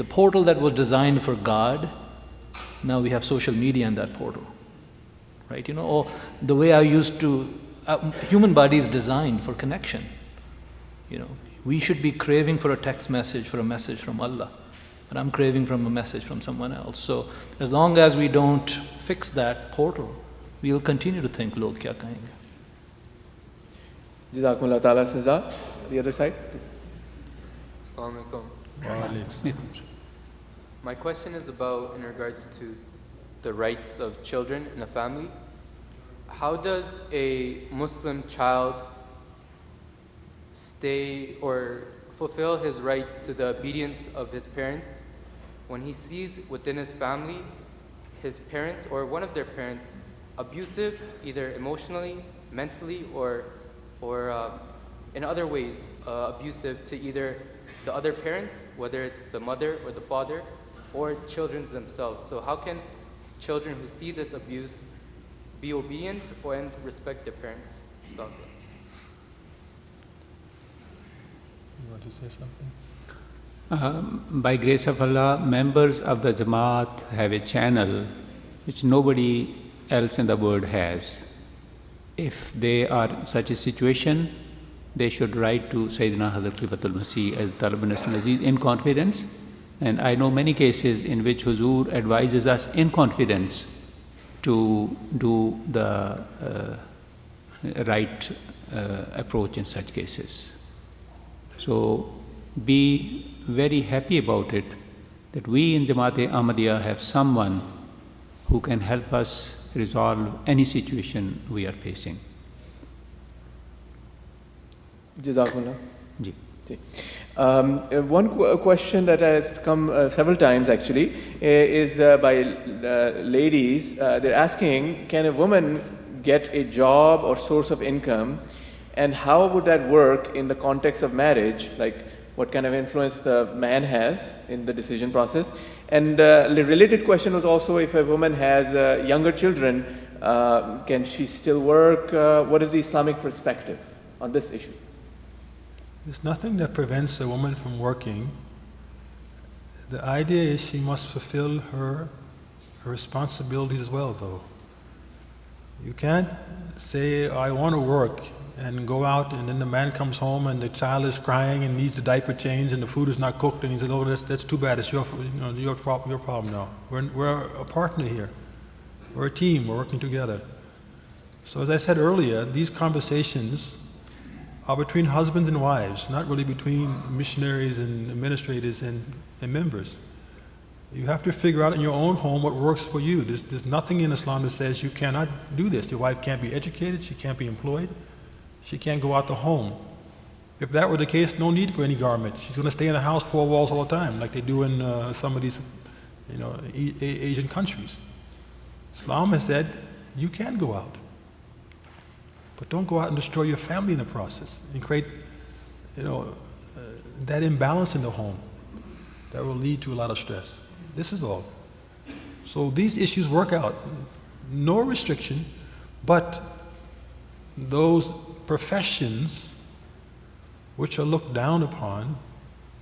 portal that was designed for God, now we have social media in that portal. Right? You know, or the way I used to, human body is designed for connection. You know, we should be craving for a text message, for a message from Allah. But I'm craving from a message from someone else. So as long as we don't fix that portal, we'll continue to think, log kya kahenge. Jazakumullah ta'ala, Sinza. The other side, please. Assalamu alaikum. My question is about in regards to the rights of children in a family. How does a Muslim child stay or fulfill his right to the obedience of his parents when he sees within his family his parents or one of their parents abusive, either emotionally, mentally, or in other ways abusive to either the other parent, whether it's the mother or the father, or children themselves. So how can children who see this abuse be obedient and respect their parents? You want to say something? By grace of Allah, members of the Jama'at have a channel which nobody else in the world has. If they are in such a situation, they should write to Sayyidina Hazrat Khalifatul Masih as Talib Nasr Aziz in confidence. And I know many cases in which Huzur advises us in confidence to do the right approach in such cases. So be very happy about it that we in Jama'at Ahmadiyya have someone who can help us resolve any situation we are facing. Jazakumullah. Ji. One question that has come several times actually is by ladies. They're asking, can a woman get a job or source of income, and how would that work in the context of marriage? Like what kind of influence the man has in the decision process? And the related question was also, if a woman has younger children, can she still work? What is the Islamic perspective on this issue? There's nothing that prevents a woman from working. The idea is she must fulfill her responsibilities as well, though. You can't say, I want to work, and go out, and then the man comes home and the child is crying and needs the diaper change and the food is not cooked, and he says, oh, that's too bad, it's your problem now. We're a partner here. We're a team, we're working together. So as I said earlier, these conversations are between husbands and wives, not really between missionaries and administrators and members. You have to figure out in your own home what works for you. There's nothing in Islam that says you cannot do this. Your wife can't be educated, she can't be employed, she can't go out the home. If that were the case, no need for any garments. She's going to stay in the house, 4 walls all the time, like they do in some of these Asian countries. Islam has said you can go out. But don't go out and destroy your family in the process and create, that imbalance in the home that will lead to a lot of stress. This is all. So these issues work out. No restriction, but those professions which are looked down upon,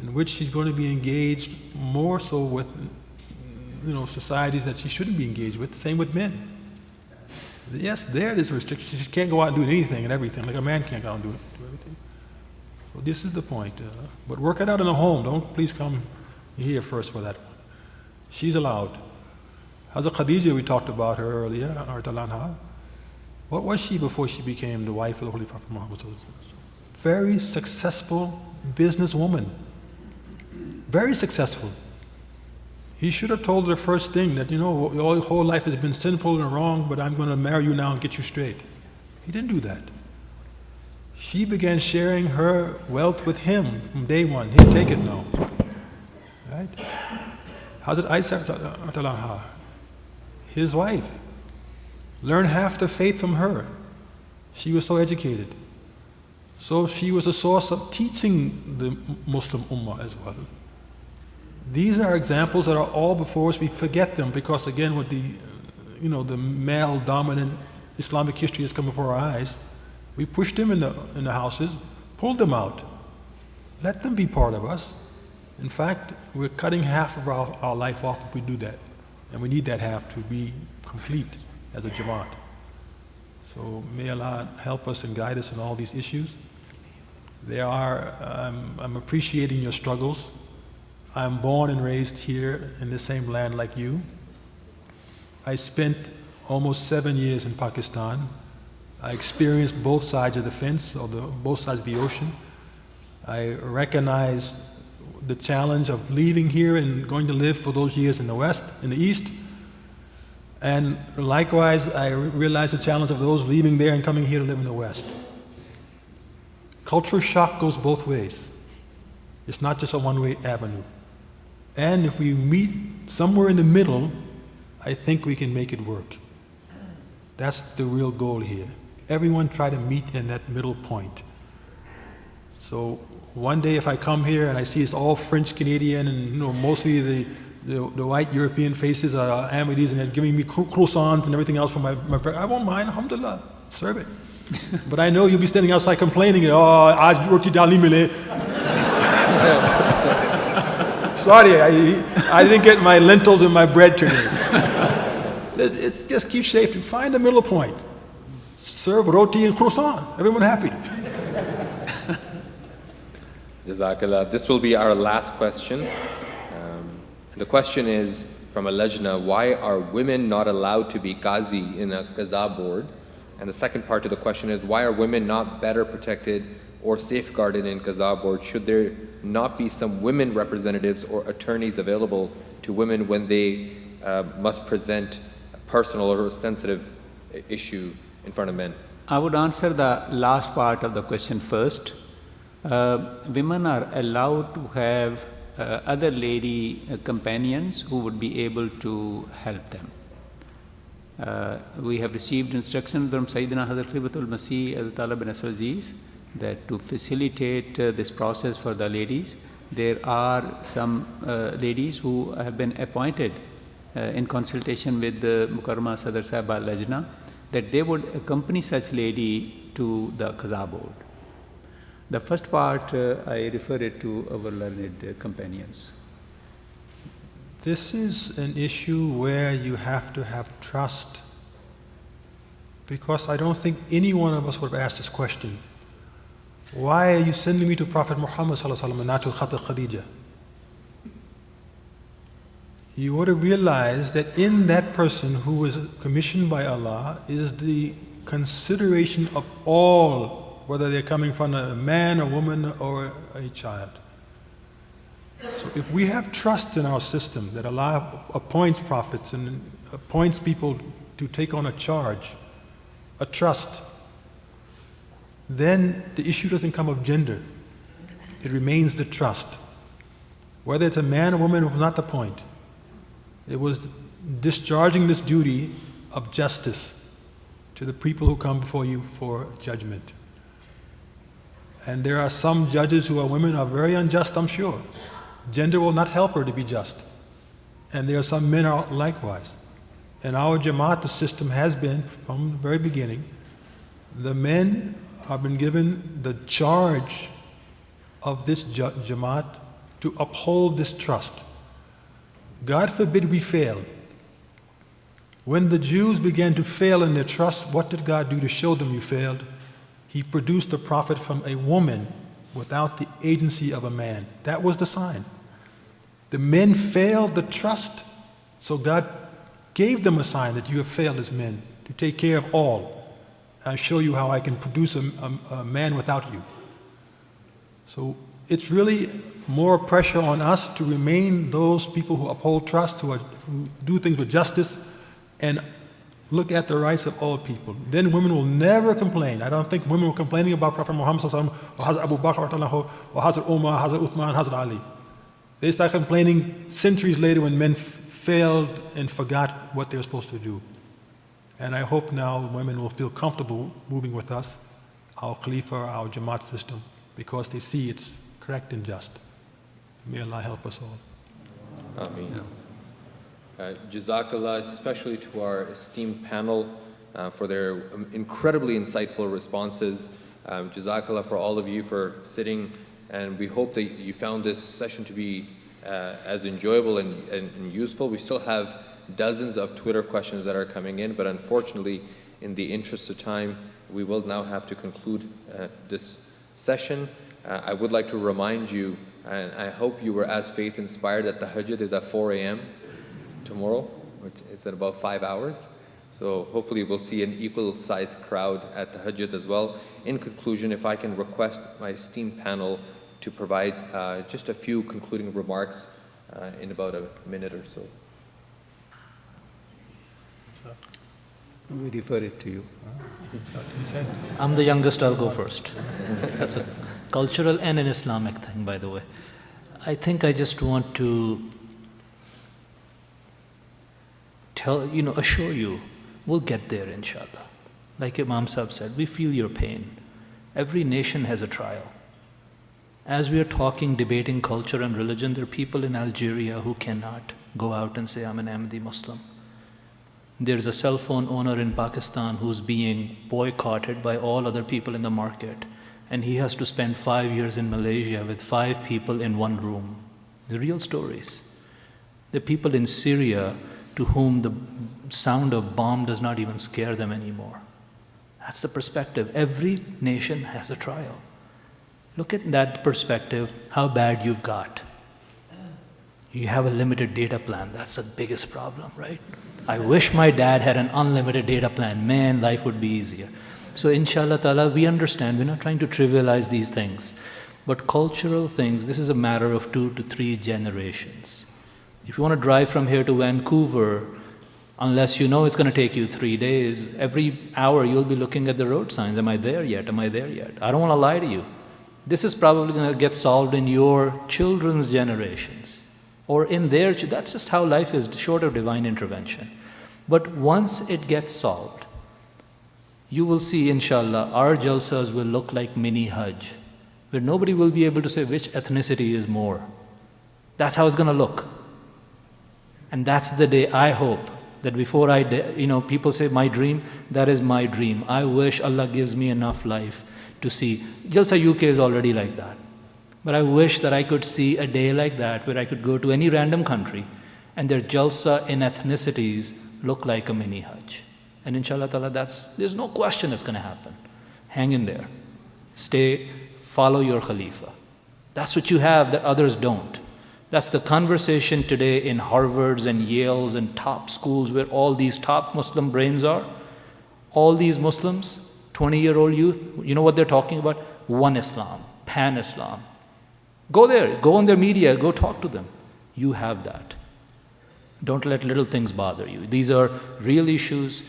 in which she's going to be engaged more so with societies that she shouldn't be engaged with. Same with men. Yes, there's restrictions. She just can't go out and do anything and everything, like a man can't go out and do everything. So this is the point. But work it out in the home. Don't please come here first for that one. She's allowed. Hazrat Khadija, we talked about her earlier, anha. What was she before she became the wife of the Holy Prophet Muhammad? Very successful businesswoman. Very successful. He should have told her first thing that, your whole life has been sinful and wrong, but I'm going to marry you now and get you straight. He didn't do that. She began sharing her wealth with him from day one. He'll take it now. Right? Hazrat Aisha, his wife, learned half the faith from her. She was so educated. So she was a source of teaching the Muslim Ummah as well. These are examples that are all before us. We forget them because, again, with the male-dominant Islamic history has come before our eyes. We pushed them in the houses, pulled them out. Let them be part of us. In fact, we're cutting half of our life off if we do that. And we need that half to be complete as a Jama'at. So may Allah help us and guide us in all these issues. I'm appreciating your struggles. I'm born and raised here in the same land like you. I spent almost 7 years in Pakistan. I experienced both sides of the fence, or both sides of the ocean. I recognize the challenge of leaving here and going to live for those years in the West, in the East. And likewise, I realize the challenge of those leaving there and coming here to live in the West. Cultural shock goes both ways. It's not just a one-way avenue. And if we meet somewhere in the middle, I think we can make it work. That's the real goal here. Everyone try to meet in that middle point. So one day if I come here and I see it's all French Canadian and mostly the white European faces are Ahmadis and they're giving me croissants and everything else for my breakfast, I won't mind, alhamdulillah, serve it. But I know you'll be standing outside complaining, aaj roti dal nahi mile. Sorry, I didn't get my lentils and my bread today. It's just keep safe. Find the middle point. Serve roti and croissant. Everyone happy. Jazakallah. This will be our last question. The question is from a lajna, why are women not allowed to be qazi in a qaza board? And the second part of the question is, why are women not better protected or safeguarded in qaza board? Should there not be some women representatives or attorneys available to women when they must present a personal or sensitive issue in front of men? I would answer the last part of the question first. Women are allowed to have other lady companions who would be able to help them. We have received instruction from Sayyidina Hazrat Khalifatul Masih al-Talib bin Asr Aziz that to facilitate this process for the ladies, there are some ladies who have been appointed in consultation with the Mukarrama Sadr Sahiba Lajna, that they would accompany such lady to the qaza board. The first part, I refer it to our learned companions. This is an issue where you have to have trust, because I don't think any one of us would have asked this question. Why are you sending me to Prophet Muhammad and not to Khadija? You would have realized that in that person who was commissioned by Allah is the consideration of all, whether they're coming from a man, a woman, or a child. So if we have trust in our system that Allah appoints prophets and appoints people to take on a charge, a trust, then the issue doesn't come of gender. It remains the trust. Whether it's a man or woman was not the point. It was discharging this duty of justice to the people who come before you for judgment. And there are some judges who are women are very unjust, I'm sure. Gender will not help her to be just. And there are some men are likewise. And our Jama'at, the system has been, from the very beginning, the men have been given the charge of this Jama'at to uphold this trust. God forbid we fail. When the Jews began to fail in their trust, what did God do to show them you failed? He produced a prophet from a woman without the agency of a man. That was the sign. The men failed the trust, so God gave them a sign that you have failed as men, to take care of all. I'll show you how I can produce a man without you. So it's really more pressure on us to remain those people who uphold trust, who do things with justice, and look at the rights of all people. Then women will never complain. I don't think women were complaining about Prophet Muhammad or Hazrat Abu Bakr or Hazrat Umar, Hazrat Uthman, Hazrat Ali. They start complaining centuries later when men failed and forgot what they were supposed to do. And I hope now women will feel comfortable moving with us, our Khalifa, our Jama'at system, because they see it's correct and just. May Allah help us all. Ameen. Jazakallah, especially to our esteemed panel for their incredibly insightful responses. Jazakallah for all of you for sitting, and we hope that you found this session to be as enjoyable and useful. We still have dozens of Twitter questions that are coming in, but unfortunately, in the interest of time, we will now have to conclude this session. I would like to remind you, and I hope you were as faith inspired, that the Tahajjud is at 4 a.m. tomorrow, which is at about 5 hours. So hopefully we'll see an equal sized crowd at the Tahajjud as well. In conclusion, if I can request my esteemed panel to provide just a few concluding remarks in about a minute or so. We refer it to you. I'm the youngest, I'll go first. That's a cultural and an Islamic thing, by the way. I think I just want to assure you, we'll get there, inshallah. Like Imam Sahib said, we feel your pain. Every nation has a trial. As we are talking, debating culture and religion, there are people in Algeria who cannot go out and say, I'm an Ahmadi Muslim. There's a cell phone owner in Pakistan who's being boycotted by all other people in the market, and he has to spend 5 years in Malaysia with 5 people in one room. The real stories. The people in Syria to whom the sound of bomb does not even scare them anymore. That's the perspective. Every nation has a trial. Look at that perspective, how bad you've got. You have a limited data plan. That's the biggest problem, right? I wish my dad had an unlimited data plan. Man, life would be easier. So inshallah ta'ala, we understand. We're not trying to trivialize these things. But cultural things, this is a matter of 2 to 3 generations. If you want to drive from here to Vancouver, unless you know it's going to take you 3 days, every hour you'll be looking at the road signs. Am I there yet? Am I there yet? I don't want to lie to you. This is probably going to get solved in your children's generations. Or in their, that's just how life is, short of divine intervention. But once it gets solved, you will see, inshallah, our jalsas will look like mini Hajj, where nobody will be able to say which ethnicity is more. That's how it's going to look. And that's the day I hope that before people say my dream, that is my dream. I wish Allah gives me enough life to see. Jalsa UK is already like that. But I wish that I could see a day like that where I could go to any random country and their jalsa in ethnicities look like a mini Hajj. And inshallah ta'ala, there's no question it's going to happen. Hang in there. Stay, follow your Khalifa. That's what you have that others don't. That's the conversation today in Harvards and Yales and top schools where all these top Muslim brains are. All these Muslims, 20-year-old youth, you know what they're talking about? One Islam, pan-Islam. Go there, go on their media, go talk to them. You have that. Don't let little things bother you. These are real issues,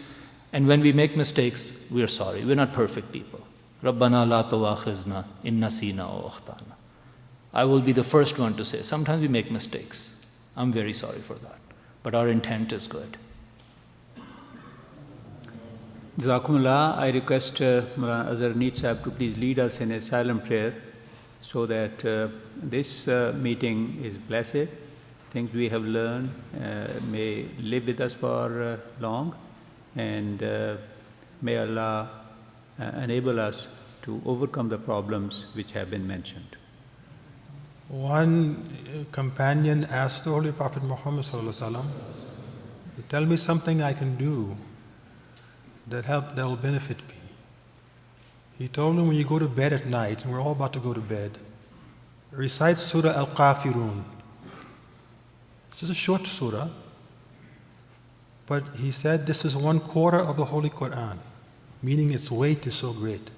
and when we make mistakes, we're sorry. We're not perfect people. Rabbana la tuwakhizna in nasina aw akhtana. I will be the first one to say, sometimes we make mistakes. I'm very sorry for that. But our intent is good. Jazakumullah, I request Mulana Azhar Neef Sahib to please lead us in a silent prayer so that this meeting is blessed. Things we have learned may live with us for long, and may Allah enable us to overcome the problems which have been mentioned. One companion asked the Holy Prophet Muhammad ﷺ, tell me something I can do that will benefit me. He told him, when you go to bed at night, and we're all about to go to bed, recite Surah Al-Kafirun. This is a short surah, but he said this is 1/4 of the Holy Quran, meaning its weight is so great.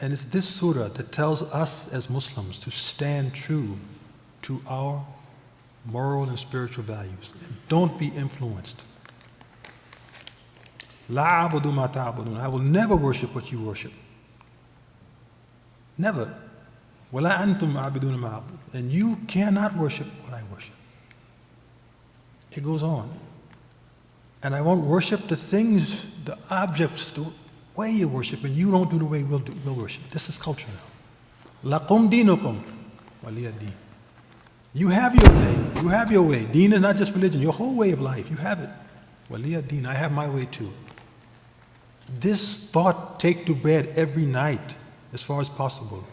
And it's this surah that tells us as Muslims to stand true to our moral and spiritual values. And don't be influenced. La abudu ma ta'budun. I will never worship what you worship. Never. Wala antum abidun ma abud. And you cannot worship what I worship. It goes on. And I won't worship the things, the objects, the way you worship, and you don't do the way we'll worship. This is culture now. Lakum dinukum waliya deen. You have your way. You have your way. Deen is not just religion, your whole way of life. You have it. Waliya deen. I have my way too. This thought take to bed every night as far as possible.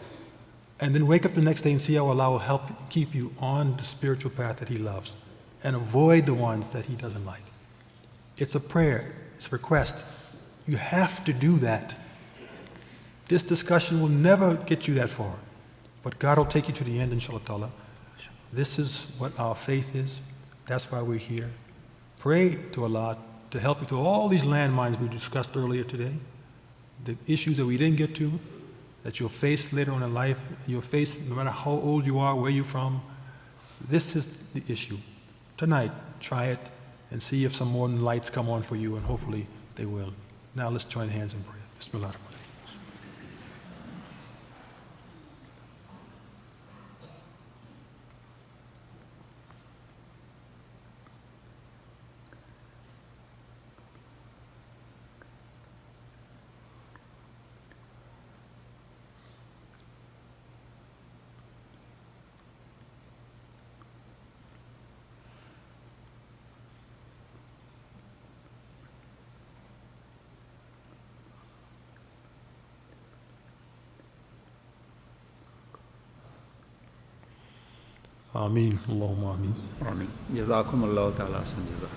And then wake up the next day and see how Allah will help keep you on the spiritual path that He loves and avoid the ones that He doesn't like. It's a prayer. It's a request. You have to do that. This discussion will never get you that far, but God will take you to the end, inshallah ta'ala. This is what our faith is. That's why we're here. Pray to Allah to help you through all these landmines we discussed earlier today, the issues that we didn't get to, that you'll face later on in life. You'll face no matter how old you are, where you're from. This is the issue. Tonight, try it and see if some more lights come on for you, and hopefully they will. Now let's join hands in prayer. Bismillah. Ameen. Allahumma ameen. Ameen. Jazakumullahu ta'ala ahsan jaza.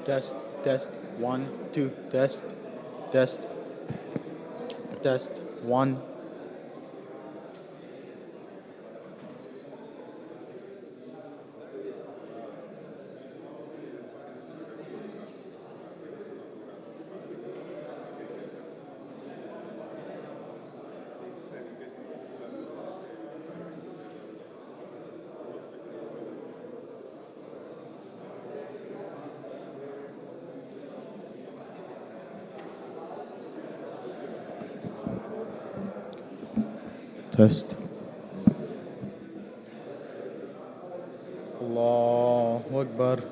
Test, test, 1, 2, test, test, test, 1. Test. Allahu Akbar.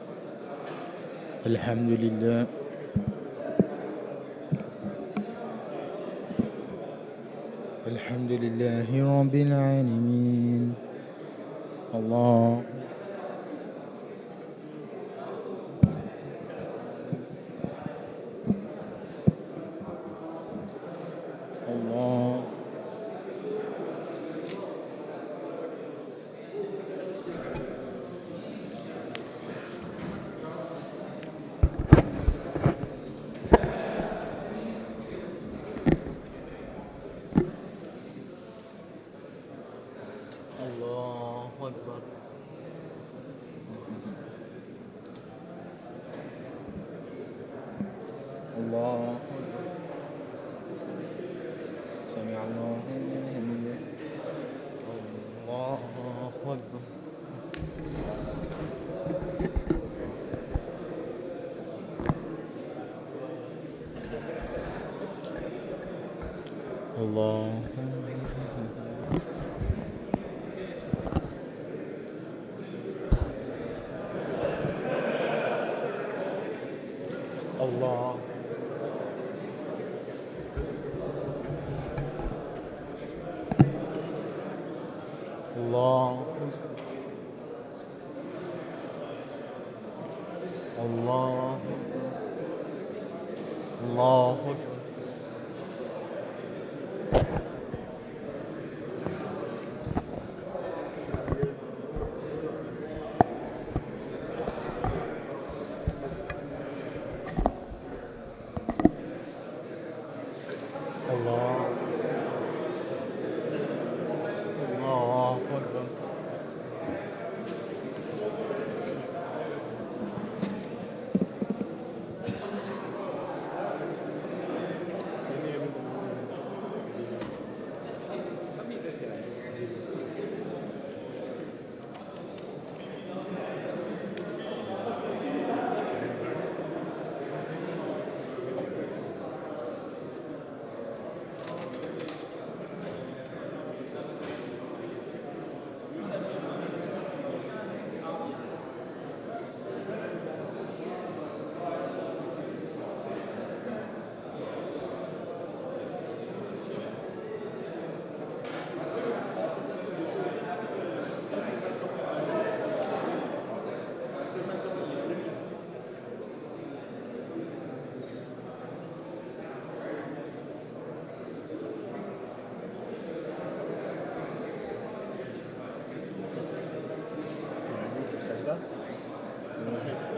Alhamdulillah. Alhamdulillahi Rabbil Alameen. Allah. Allah. Allahu Akbar. Allah. Sami Allahu liman hamidah. Allahu Akbar. Allah. Allah. Allah. Allah. Allahu Akbar. Allah. Allahu Akbar.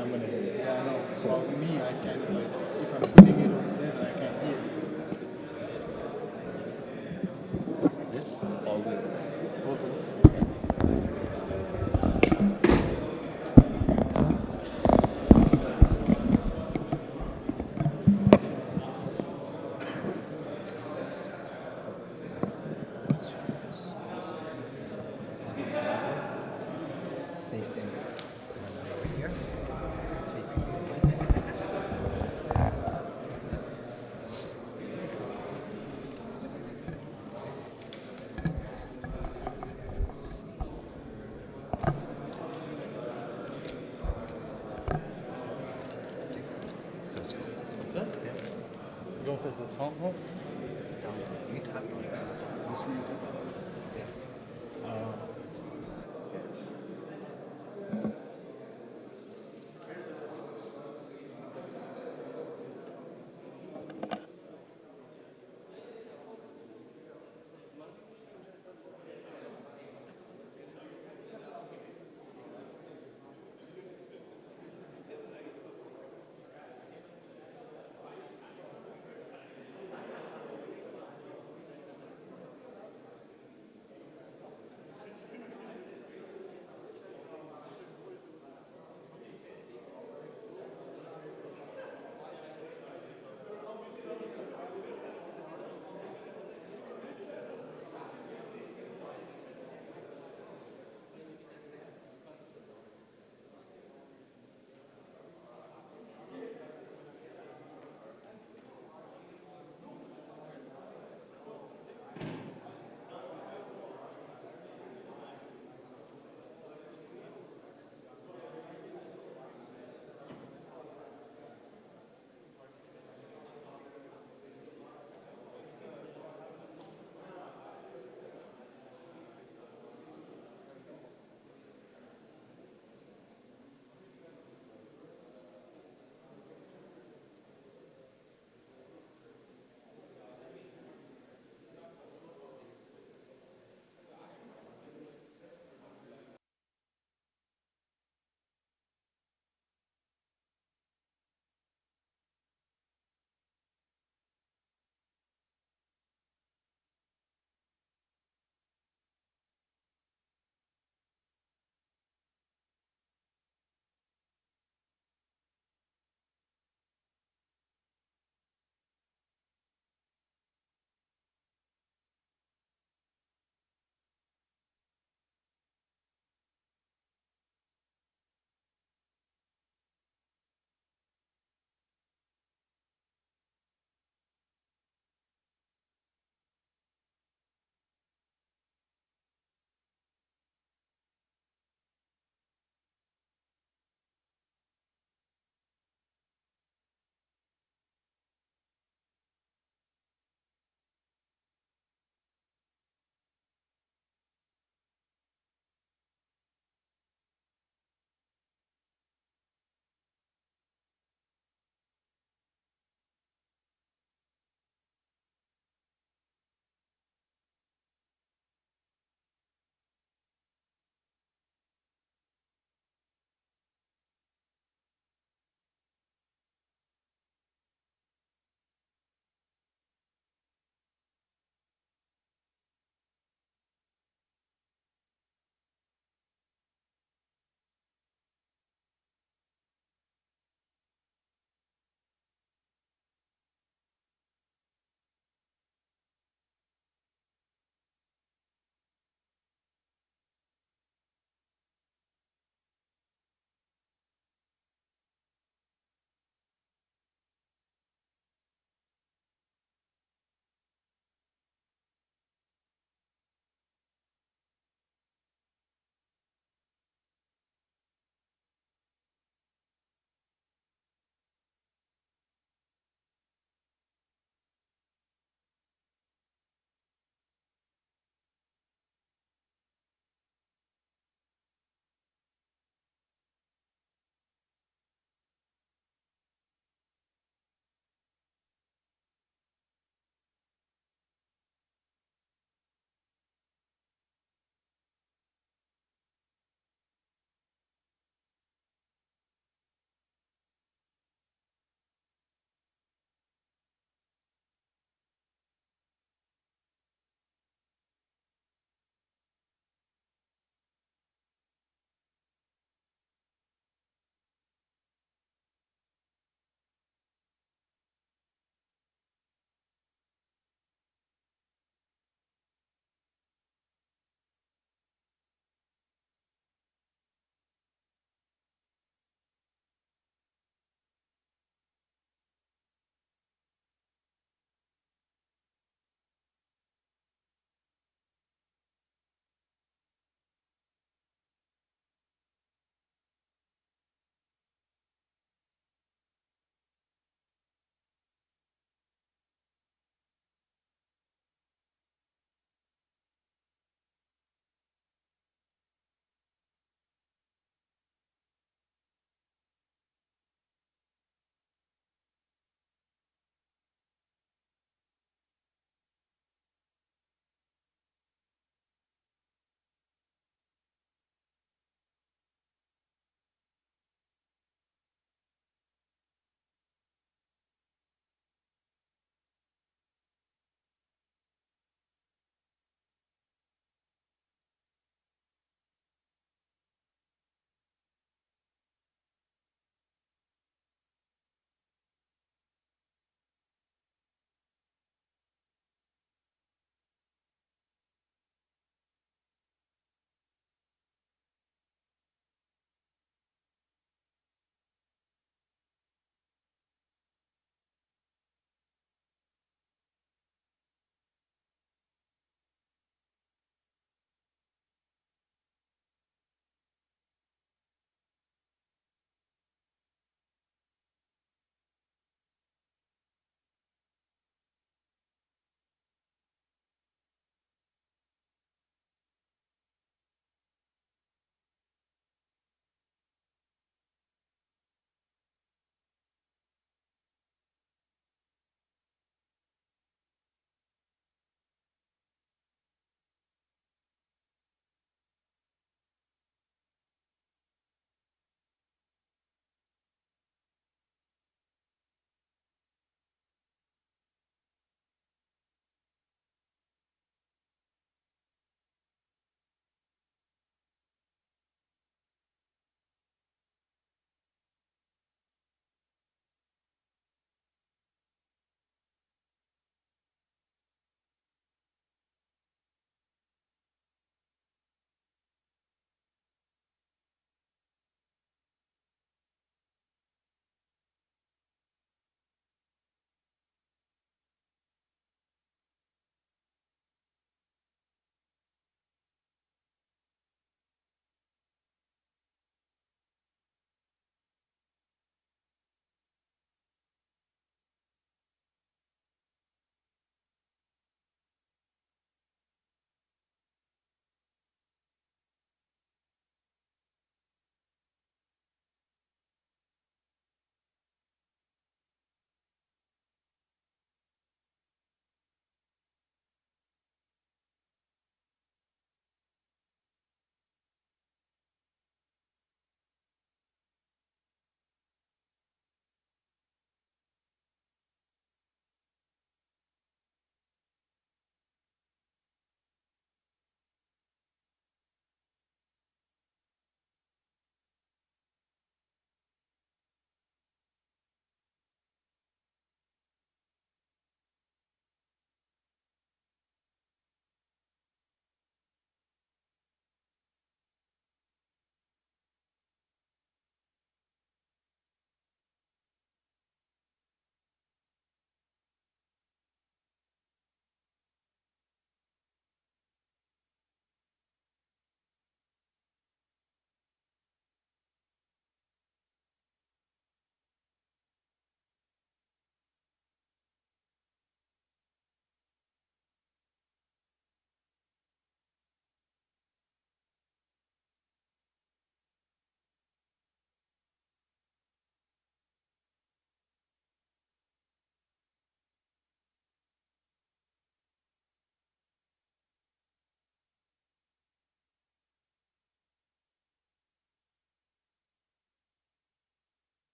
I'm gonna hit it. Yeah, I know. So for me, I can't do it. If I'm putting it over there, I can't hear. This all the way. Both of them. What's that? Yeah. You don't touch the sound hole?